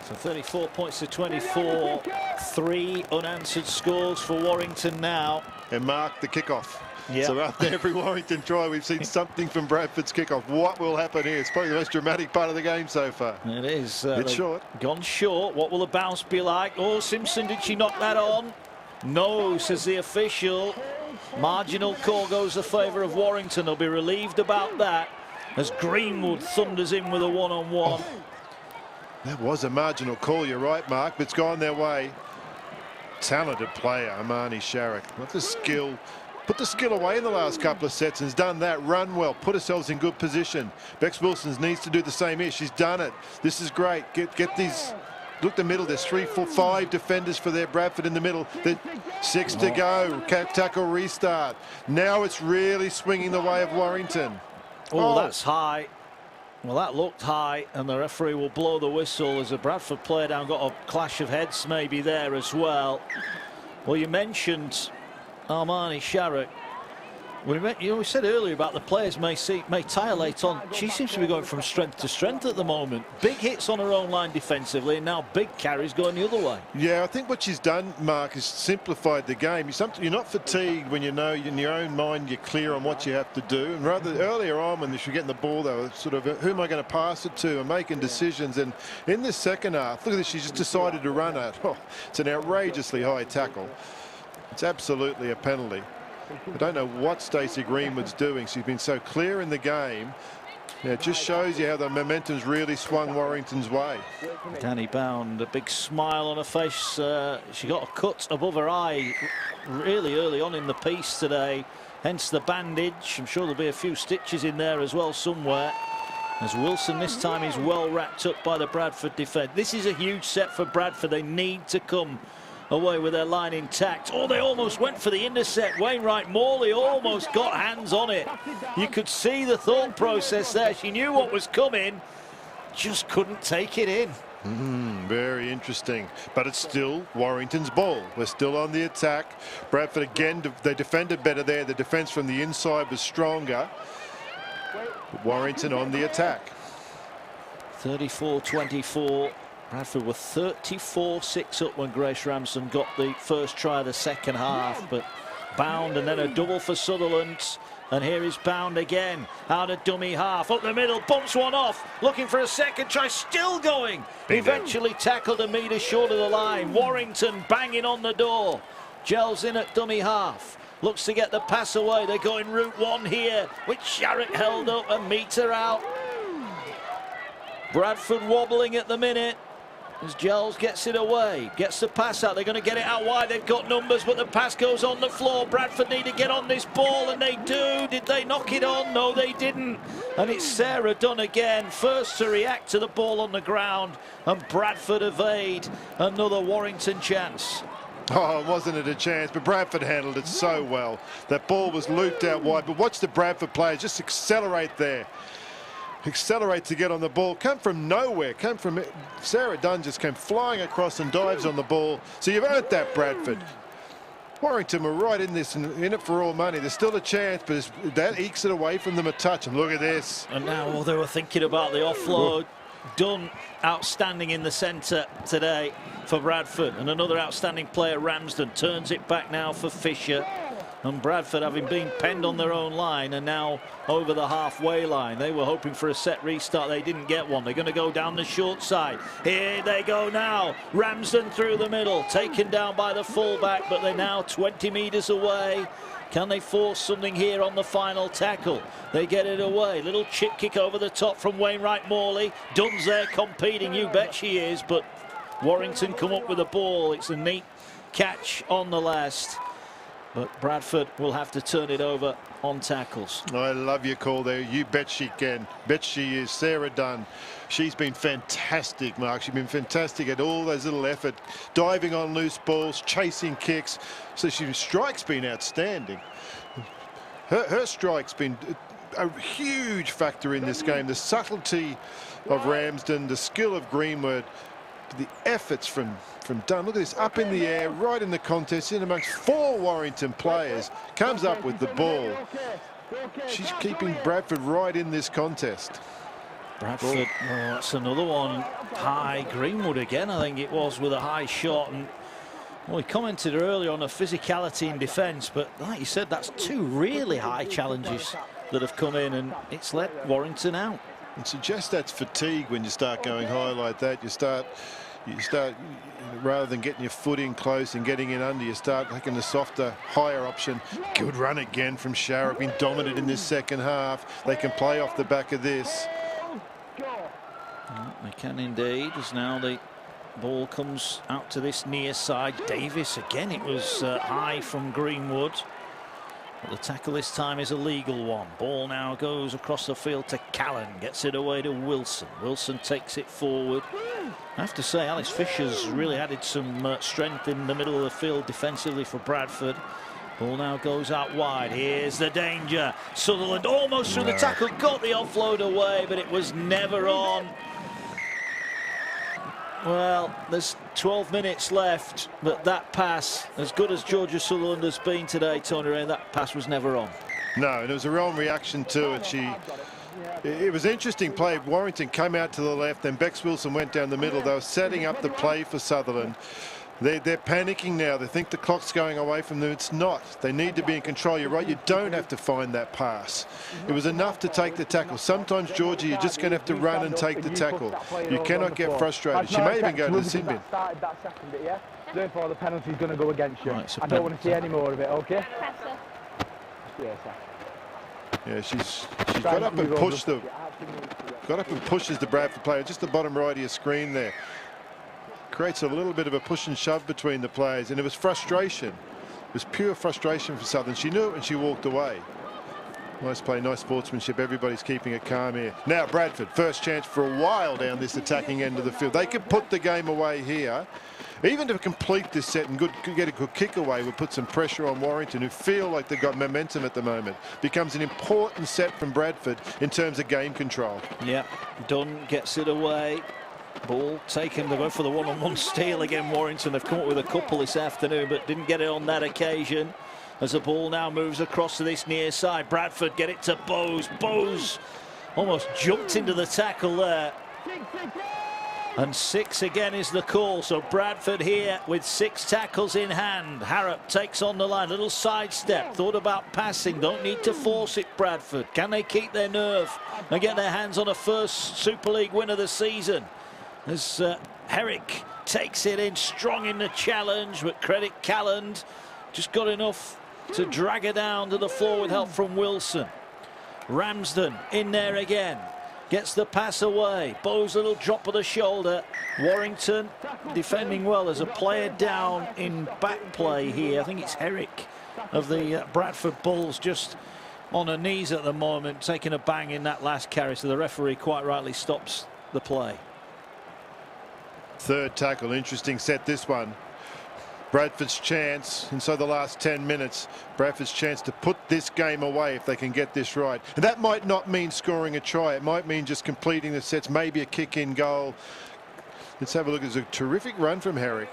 So 34 points to 24. 3 unanswered scores for Warrington now. And Mark, the kickoff. Yep. So after every Warrington try, we've seen something from Bradford's kickoff. What will happen here? It's probably the most dramatic part of the game so far. It is. It's short. Gone short. What will the bounce be like? Oh, Simpson, did she knock that on? No, says the official. Marginal call goes in favour of Warrington. They'll be relieved about that as Greenwood thunders in with a one-on-one. That was a marginal call, you're right, Mark, but it's gone their way. Talented player, Amani Sharrock. What the skill. Put the skill away in the last couple of sets and has done that. Run well, put herself in good position. Bex Wilson needs to do the same here. She's done it. This is great. Get these. Look the middle. There's 3, 4, 5 defenders for their Bradford in the middle. 6 to go. Tackle restart. Now it's really swinging the way of Warrington. Oh, that's high. Well, that looked high, and the referee will blow the whistle as a Bradford player down. Got a clash of heads maybe there as well. Well, you mentioned Armani Sharrock. We said earlier about the players may tire late on. She seems to be going from strength to strength at the moment. Big hits on her own line defensively, and now big carries going the other way. Yeah, I think what she's done, Mark, is simplified the game. You're not fatigued when you know in your own mind you're clear on what you have to do. And rather earlier on when she was getting the ball, they were sort of, who am I going to pass it to, and making decisions. And in this second half, look at this, she just decided to run it. Oh, it's an outrageously high tackle. It's absolutely a penalty. I don't know what Stacey Greenwood's doing. She's been so clear in the game. Yeah, it just shows you how the momentum's really swung Warrington's way. Danny Bound, a big smile on her face. She got a cut above her eye really early on in the piece today, hence the bandage. I'm sure there'll be a few stitches in there as well somewhere. As Wilson this time is well wrapped up by the Bradford defence. This is a huge set for Bradford. They need to come away with their line intact. Oh, they almost went for the intercept. Wainwright Morley almost got hands on it. You could see the thought process there. She knew what was coming, just couldn't take it in. Very interesting, but it's still Warrington's ball. We're still on the attack. Bradford again, they defended better there. The defence from the inside was stronger. Warrington on the attack. 34-24. Bradford were 34-6 up when Grace Ramsden got the first try of the second half, but Bound and then a double for Sutherland. And here is Bound again, out of dummy half, up the middle, bumps one off, looking for a second try, still going. Eventually tackled a metre short of the line. Warrington banging on the door. Gels in at dummy half, looks to get the pass away. They're going route one here, which Sharrock held up a metre out. Bradford wobbling at the minute as Gels gets it away, gets the pass out. They're going to get it out wide. They've got numbers, but the pass goes on the floor. Bradford need to get on this ball, and they do. Did they knock it on? No, they didn't. And it's Sarah Dunn again, first to react to the ball on the ground, and Bradford evade another Warrington chance. Oh, wasn't it a chance? But Bradford handled it so well. That ball was looped out wide, but watch the Bradford players just accelerate there. Accelerate to get on the ball, come from nowhere, come from Sarah Dunn, just came flying across and dives on the ball. So you've earned that, Bradford. Warrington were right in this, in it for all money. There's still a chance, but that ekes it away from them a touch. And look at this. And now they were thinking about the offload. Dunn outstanding in the centre today for Bradford, and another outstanding player, Ramsden, turns it back now for Fisher. And Bradford, having been penned on their own line, and now over the halfway line. They were hoping for a set restart. They didn't get one. They're going to go down the short side. Here they go now. Ramsden through the middle, taken down by the fullback, but they're now 20 metres away. Can they force something here on the final tackle? They get it away. Little chip kick over the top from Wainwright Morley. Dunn's there competing, you bet she is, but Warrington come up with the ball. It's a neat catch on the last. But Bradford will have to turn it over on tackles. I love your call there. You bet she can. Bet she is. Sarah Dunn. She's been fantastic, Mark. She's been fantastic at all those little effort. Diving on loose balls, chasing kicks. So strike's been outstanding. Her strike's been a huge factor in this game. The subtlety of Ramsden, the skill of Greenwood, the efforts from Dunn. Look at this, up in the air, right in the contest, in amongst 4 Warrington players, comes up with the ball. She's keeping Bradford right in this contest. Bradford, oh, that's another one. High. Greenwood again, I think it was, with a high shot. And well, we commented earlier on a physicality in defence, but like you said, that's 2 really high challenges that have come in, and it's let Warrington out. It suggests that's fatigue when you start going high like that. You start rather than getting your foot in close and getting in under, you start taking the softer, higher option. Good run again from Sharrock, been dominant in this second half. They can play off the back of this. They can indeed, as now the ball comes out to this near side. Davis again, it was high from Greenwood. But the tackle this time is a legal one. Ball now goes across the field to Callan, gets it away to Wilson. Wilson takes it forward. I have to say, Alice Fisher's really added some strength in the middle of the field defensively for Bradford. Ball now goes out wide. Here's the danger. Sutherland almost through the tackle, got the offload away, but it was never on. Well, there's 12 minutes left, but that pass, as good as Georgia Sutherland has been today, Tony Ray, that pass was never on. No, and it was a wrong reaction to it. It was interesting play. Warrington came out to the left, then Bex Wilson went down the middle. They were setting up the play for Sutherland. They're panicking now. They think the clock's going away from them. It's not. They need to be in control. You're right. You don't have to find that pass. It was enough to take the tackle. Sometimes, Georgia, you're just going to have to run and take the tackle. You cannot get frustrated. She may even go to the sin bin. Therefore, the penalty's going to go against you. Right, I don't want to see any more of it, okay? Yeah, she's got up and pushed pushes the Bradford player. Just the bottom right of your screen there. Creates a little bit of a push and shove between the players, and it was frustration. It was pure frustration for Southern. She knew it and she walked away. Nice play, nice sportsmanship. Everybody's keeping it calm here. Now Bradford, first chance for a while down this attacking end of the field. They could put the game away here. Even to complete this set and get a good kick away would put some pressure on Warrington, who feel like they've got momentum at the moment. Becomes an important set from Bradford in terms of game control. Yeah, Dunn gets it away. Ball taken. They went for the one-on-one steal again. Warrington have come up with a couple this afternoon, but didn't get it on that occasion. As the ball now moves across to this near side, Bradford get it to Bowes. Bowes almost jumped into the tackle there. And 6 again is the call. So Bradford here with 6 tackles in hand. Harrop takes on the line. Little sidestep. Thought about passing. Don't need to force it, Bradford. Can they keep their nerve and get their hands on a first Super League win of the season? As Herrick takes it in strong in the challenge, but credit Calland. Just got enough to drag her down to the floor with help from Wilson. Ramsden in there again. Gets the pass away. Bow's little drop of the shoulder. Warrington defending well. As a player down in back play here. I think it's Herrick of the Bradford Bulls just on her knees at the moment, taking a bang in that last carry. So the referee quite rightly stops the play. Third tackle. Interesting set, this one. Bradford's chance, and so the last 10 minutes, Bradford's chance to put this game away if they can get this right. And that might not mean scoring a try. It might mean just completing the sets, maybe a kick-in goal. Let's have a look. It's a terrific run from Herrick.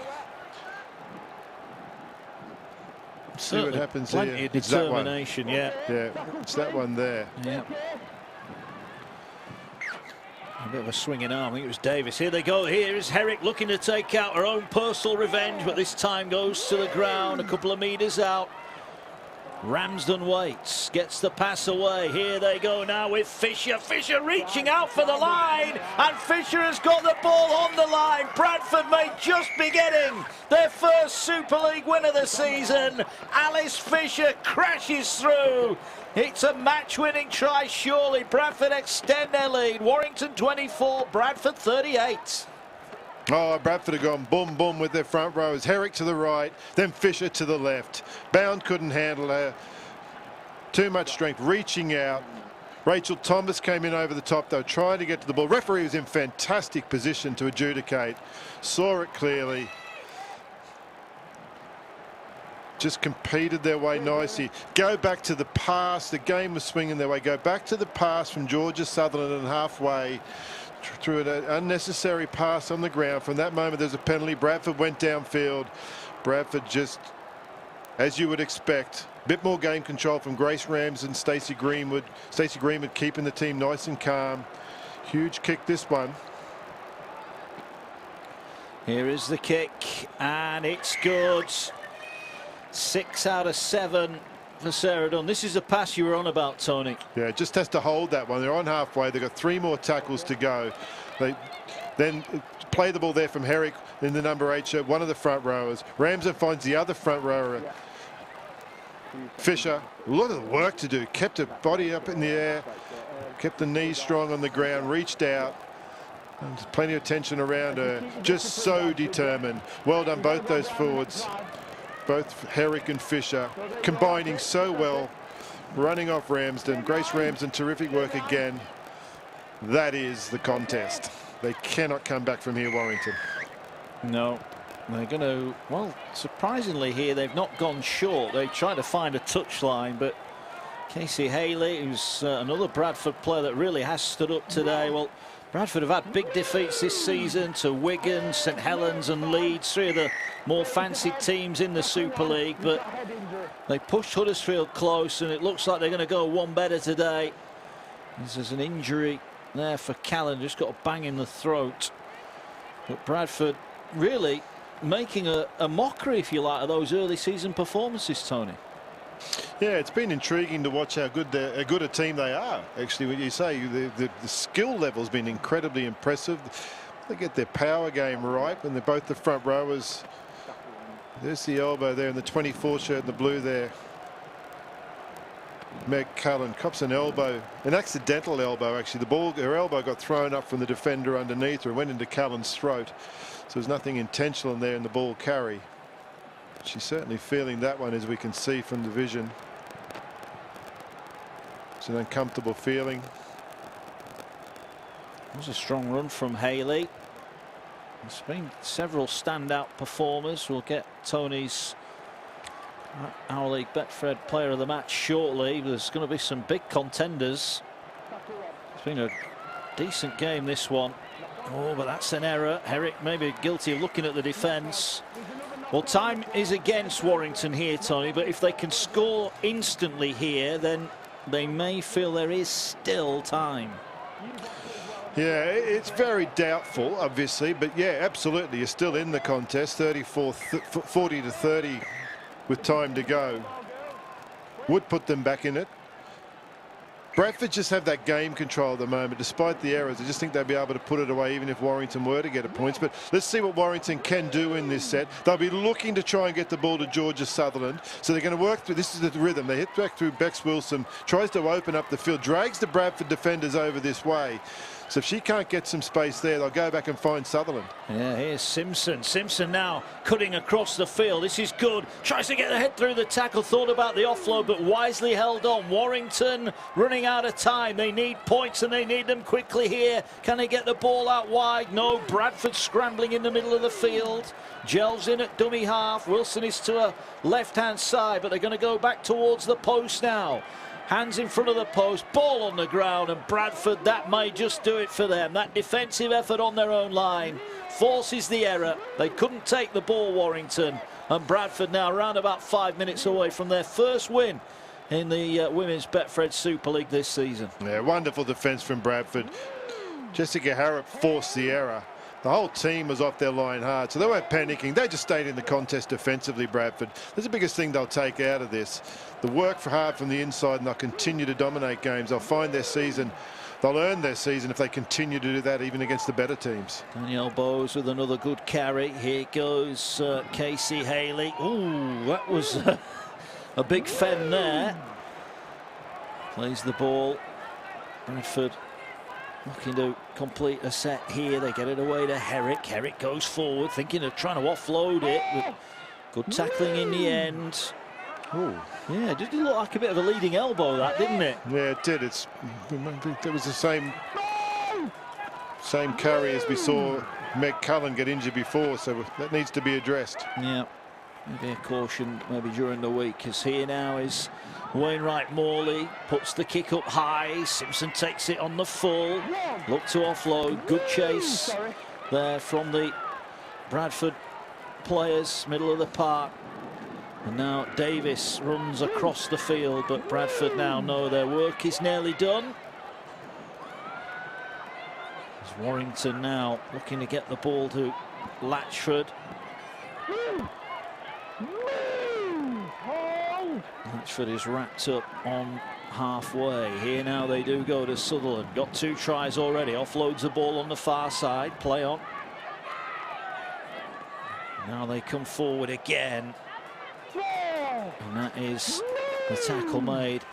See what happens here. Plenty of determination, yeah. Yeah, it's that one there. Yeah. A bit of a swinging arm. I think it was Davis. Here they go. Here is Herrick looking to take out her own personal revenge, but this time goes to the ground a couple of metres out. Ramsden waits, gets the pass away. Here they go now with Fisher. Fisher reaching out for the line, and Fisher has got the ball on the line. Bradford may just be getting their first Super League win of the season. Alice Fisher crashes through. It's a match-winning try, surely. Bradford extend their lead. Warrington 24, Bradford 38. Oh, Bradford have gone boom, boom with their front rows. Herrick to the right, then Fisher to the left. Bound couldn't handle her. Too much strength, reaching out. Rachel Thomas came in over the top, though, trying to get to the ball. Referee was in fantastic position to adjudicate. Saw it clearly. Just competed their way nicely. Go back to the pass. The game was swinging their way. Go back to the pass from Georgia Sutherland and halfway. Through an unnecessary pass on the ground. From that moment, there's a penalty. Bradford went downfield. Bradford just, as you would expect, a bit more game control from Grace Rams and Stacey Greenwood. Stacey Greenwood keeping the team nice and calm. Huge kick, this one. Here is the kick, and it's good. 6 out of 7 for Sarah Dunn. This is the pass you were on about, Tony. Yeah, just has to hold that one. They're on halfway. They've got 3 more tackles to go. They then play the ball there from Herrick in the number 8 shirt, one of the front rowers. Ramsden finds the other front rower, Fisher. A lot of work to do. Kept her body up in the air, kept the knees strong on the ground, reached out. And there's plenty of tension around her. Just so determined. Well done, both those forwards. Both Herrick and Fisher combining so well, running off Ramsden. Grace Ramsden, terrific work again. That is the contest. They cannot come back from here, Warrington. No, they're going to, well, surprisingly here, they've not gone short. They tried to find a touchline, but Casey Haley, who's another Bradford player that really has stood up today. Well, Bradford have had big defeats this season to Wigan, St Helens and Leeds, 3 of the more fancied teams in the Super League, but they pushed Huddersfield close, and it looks like they're going to go one better today. There's an injury there for Callan, just got a bang in the throat. But Bradford really making a mockery, if you like, of those early season performances, Tony. Yeah, it's been intriguing to watch how good a team they are. Actually, when you say the skill level's been incredibly impressive. They get their power game right when they're both the front rowers. There's the elbow there in the 24 shirt in the blue there. Meg Cullen cops an elbow, an accidental elbow actually. The ball, her elbow got thrown up from the defender underneath her and went into Cullen's throat. So there's nothing intentional in there in the ball carry. She's certainly feeling that one, as we can see from the vision. It's an uncomfortable feeling. It was a strong run from Haley. There's been several standout performers. We'll get Tony's Our League Betfred player of the match shortly. There's going to be some big contenders. It's been a decent game, this one. Oh, but that's an error. Herrick maybe guilty of looking at the defence. Well, time is against Warrington here, Tony, but if they can score instantly here, then they may feel there is still time. Yeah, it's very doubtful, obviously, but yeah, absolutely, you're still in the contest. 40 to 30 with time to go. Would put them back in it. Bradford just have that game control at the moment. Despite the errors, I just think they'll be able to put it away even if Warrington were to get a points. But let's see what Warrington can do in this set. They'll be looking to try and get the ball to Georgia Sutherland. So they're going to work through, this is the rhythm. They hit back through Bex Wilson, tries to open up the field, drags the Bradford defenders over this way. So if she can't get some space there, they'll go back and find Sutherland. Yeah, here's Simpson. Simpson now cutting across the field. This is good. Tries to get the head through the tackle. Thought about the offload, but wisely held on. Warrington running out of time. They need points and they need them quickly here. Can they get the ball out wide? No. Bradford scrambling in the middle of the field. Gels in at dummy half. Wilson is to a left-hand side, but they're going to go back towards the post now. Hands in front of the post, ball on the ground, and Bradford, that may just do it for them. That defensive effort on their own line forces the error. They couldn't take the ball, Warrington, and Bradford now around about 5 minutes away from their first win in the Women's Betfred Super League this season. Yeah, wonderful defence from Bradford. Jessica Harrop forced the error. The whole team was off their line hard, so they weren't panicking. They just stayed in the contest defensively, Bradford. That's the biggest thing they'll take out of this. The work for hard from the inside, and they'll continue to dominate games. They'll find their season. They'll earn their season if they continue to do that, even against the better teams. Danielle Bowes with another good carry. Here goes Casey Haley. Ooh, that was a big fen there. Plays the ball. Bradford looking to complete a set here. They get it away to Herrick. Herrick goes forward, thinking of trying to offload it. With good tackling in the end. Ooh. Yeah, it did look like a bit of a leading elbow, that, didn't it? Yeah, it did. It was the same carry as we saw Meg Cullen get injured before, so that needs to be addressed. Yeah, maybe a caution maybe during the week, because here now is Wainwright Morley, puts the kick up high. Simpson takes it on the full. Look to offload. Good chase there from the Bradford players, middle of the park. And now Davis runs across the field, but Bradford now know their work is nearly done. As Warrington now looking to get the ball to Latchford. Latchford is wrapped up on halfway. Here now they do go to Sutherland. Got 2 tries already. Offloads the ball on the far side. Play on. Now they come forward again. And that is the tackle made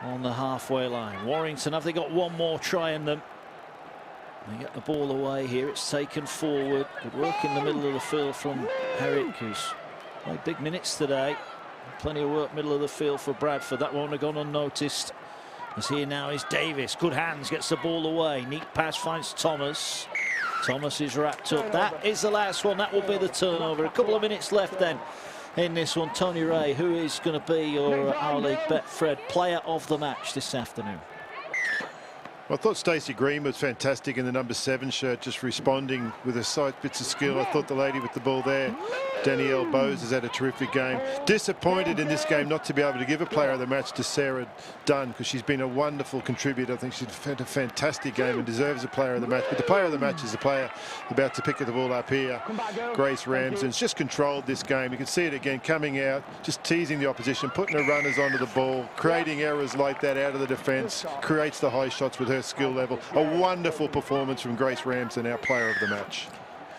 on the halfway line. Warrington, have they got one more try in them? They get the ball away here. It's taken forward. Good work in the middle of the field from Herrick, who's played big minutes today. Plenty of work middle of the field for Bradford. That won't have gone unnoticed. As here now is Davis. Good hands, gets the ball away. Neat pass finds Thomas. Thomas is wrapped up. That is the last one. That will be the turnover. A couple of minutes left then in this one. Tony Ray, who is going to be your Our League Betfred player of the match this afternoon? I thought Stacey Green was fantastic in the number 7 shirt, just responding with her side bits of skill. I thought the lady with the ball there, Danielle Bowes, has had a terrific game. Disappointed in this game not to be able to give a player of the match to Sarah Dunn, because she's been a wonderful contributor. I think she's had a fantastic game and deserves a player of the match. But the player of the match is the player about to pick the ball up here, Grace Ramsden's just controlled this game. You can see it again, coming out, just teasing the opposition, putting her runners onto the ball, creating errors like that out of the defence, creates the high shots with her skill level. A wonderful performance from Grace Ramsden, our player of the match.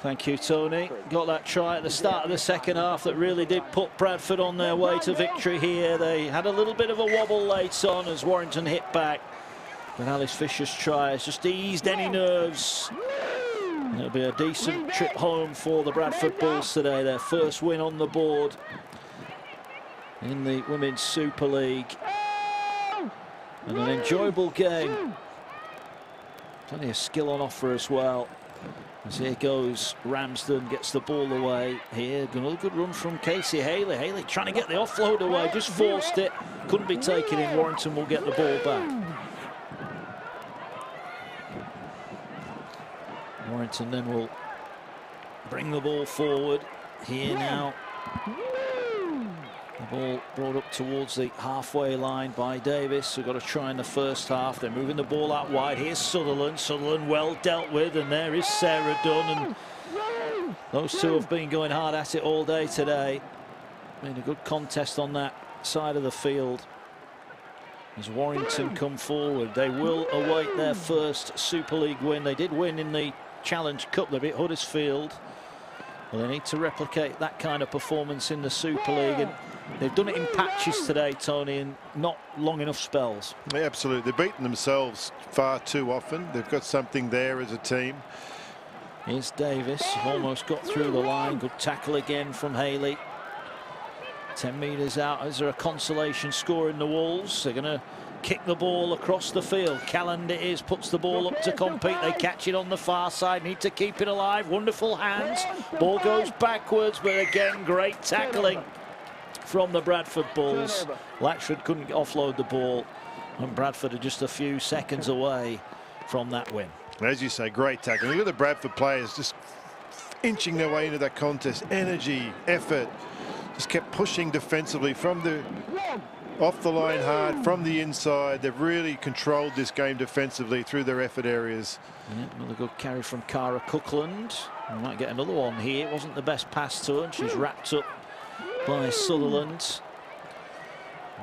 Thank you, Tony. Got that try at the start of the second half that really did put Bradford on their way to victory here. They had a little bit of a wobble late on as Warrington hit back. But Alice Fisher's try has just eased any nerves. And it'll be a decent trip home for the Bradford Bulls today. Their first win on the board in the Women's Super League. And an enjoyable game. Plenty of skill on offer as well. As here goes Ramsden, gets the ball away. Here, another good run from Casey Haley. Haley trying to get the offload away, just forced it. Couldn't be taken in. Warrington will get the ball back. Warrington then will bring the ball forward. Here now, Ball brought up towards the halfway line by Davis, who got a try in the first half. They're moving the ball out wide. Here's Sutherland. Sutherland well dealt with, and there is Sarah Dunn. And those two have been going hard at it all day today. Been a good contest on that side of the field. As Warrington come forward, they will await their first Super League win. They did win in the Challenge Cup. They beat Huddersfield. Well, they need to replicate that kind of performance in the Super League, and they've done it in patches today, Tony, and not long enough spells. Yeah, absolutely. They've beaten themselves far too often. They've got something there as a team. Here's Davis, almost got through the line. Good tackle again from Haley. 10 metres out. Is there a consolation score in the Wolves? They're going to kick the ball across the field. Calland it is, puts the ball up to compete. They catch it on the far side, need to keep it alive. Wonderful hands. Ball goes backwards, but again, great tackling from the Bradford Bulls. Latchford couldn't offload the ball, and Bradford are just a few seconds away from that win. As you say, great tackling. Look at the Bradford players just inching their way into that contest. Energy, effort. Just kept pushing defensively from the off the line hard, from the inside. They've really controlled this game defensively through their effort areas. Yeah, another good carry from Cara Cookland. We might get another one here. It wasn't the best pass to her, and she's wrapped up by Sutherland.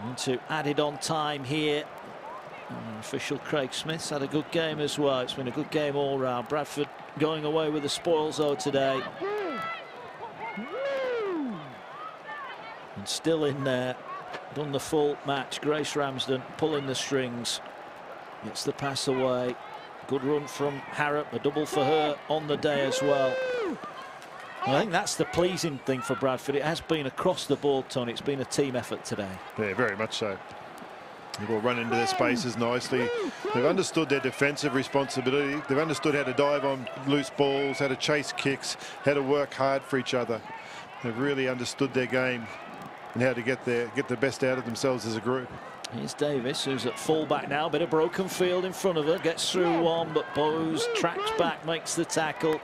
And to added on time here. Official Craig Smith's had a good game as well. It's been a good game all round. Bradford going away with the spoils though today. And still in there, done the full match. Grace Ramsden pulling the strings, gets the pass away. Good run from Harrop, a double for her on the day as well. And I think that's the pleasing thing for Bradford. It has been across the board, Tony. It's been a team effort today. Yeah, very much so. They've all run into their spaces nicely. They've understood their defensive responsibility. They've understood how to dive on loose balls, how to chase kicks, how to work hard for each other. They've really understood their game and how to get the best out of themselves as a group. Here's Davis, who's at full-back now. Bit of broken field in front of her. Gets through one, but Bowes tracks back, makes the tackle.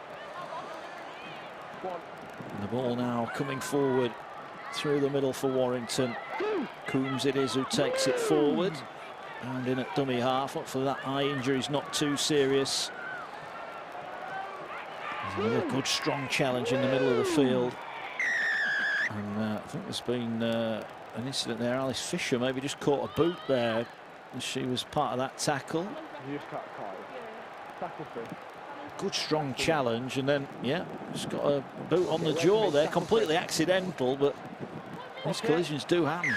And the ball now coming forward through the middle for Warrington. Coombs it is who takes it forward. And in at dummy half. Hopefully that eye injury is not too serious. There's another good, strong challenge in the middle of the field. And I think there's been an incident there. Alice Fisher maybe just caught a boot there. She was part of that tackle. Good strong challenge, and then yeah, just got a boot on the jaw there. Completely accidental, but these collisions do happen.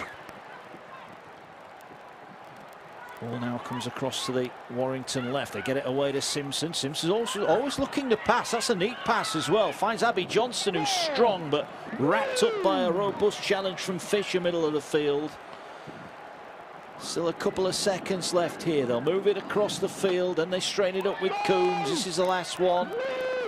Ball now comes across to the Warrington left. They get it away to Simpson. Simpson's also always looking to pass. That's a neat pass as well. Finds Abby Johnston, who's strong, but wrapped up by a robust challenge from Fisher, middle of the field. Still a couple of seconds left here. They'll move it across the field, and they strain it up with Coombs. This is the last one.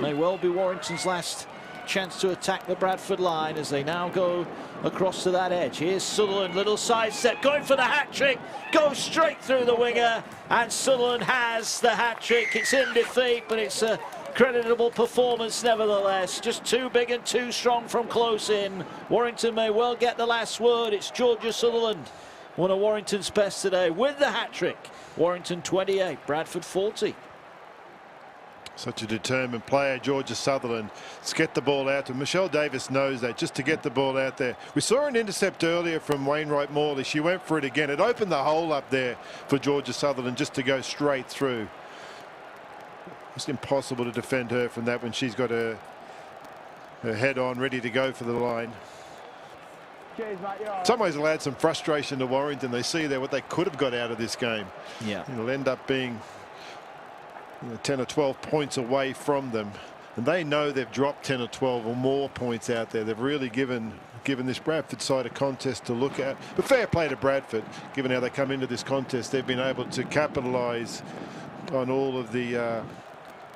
May well be Warrington's last chance to attack the Bradford line as they now go across to that edge. Here's Sutherland, little sidestep, going for the hat-trick, goes straight through the winger, and Sutherland has the hat-trick. It's in defeat, but it's a creditable performance nevertheless. Just too big and too strong from close in. Warrington may well get the last word. It's Georgia Sutherland, one of Warrington's best today, with the hat-trick. Warrington 28, Bradford 40. Such a determined player, Georgia Sutherland. Let's get the ball out to Michelle Davis. Knows that, just to get the ball out there. We saw an intercept earlier from Wainwright Morley. She went for it again. It opened the hole up there for Georgia Sutherland just to go straight through. It's impossible to defend her from that when she's got her head on, ready to go for the line. In some ways it'll add some frustration to Warrington. They see there what they could have got out of this game. Yeah. It'll end up being 10 or 12 points away from them, and they know they've dropped 10 or 12 or more points out there. They've really given this Bradford side a contest to look at. But fair play to Bradford, given how they come into this contest. They've been able to capitalise on all of the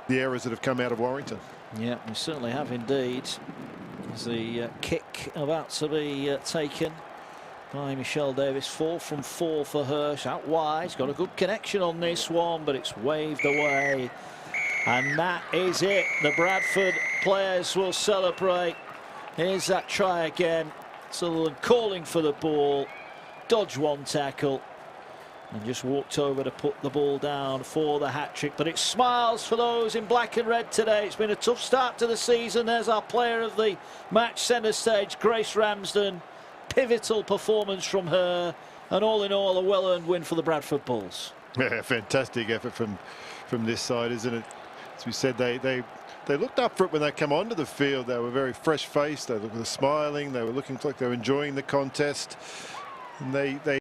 errors that have come out of Warrington. Yeah, we certainly have indeed. There's the kick about to be taken by Michelle Davis. 4 from 4 for her. Out wide. She's got a good connection on this one, but it's waved away. And that is it. The Bradford players will celebrate. Here's that try again. Sutherland calling for the ball, dodged one tackle and just walked over to put the ball down for the hat-trick. But it's smiles for those in black and red today. It's been a tough start to the season. There's our player of the match, centre stage, Grace Ramsden. Pivotal performance from her, and all in all a well-earned win for the Bradford Bulls. Yeah, fantastic effort from this side, isn't it? As we said, they looked up for it when they come onto the field. They were very fresh-faced. They were smiling. They were looking like they were enjoying the contest. And they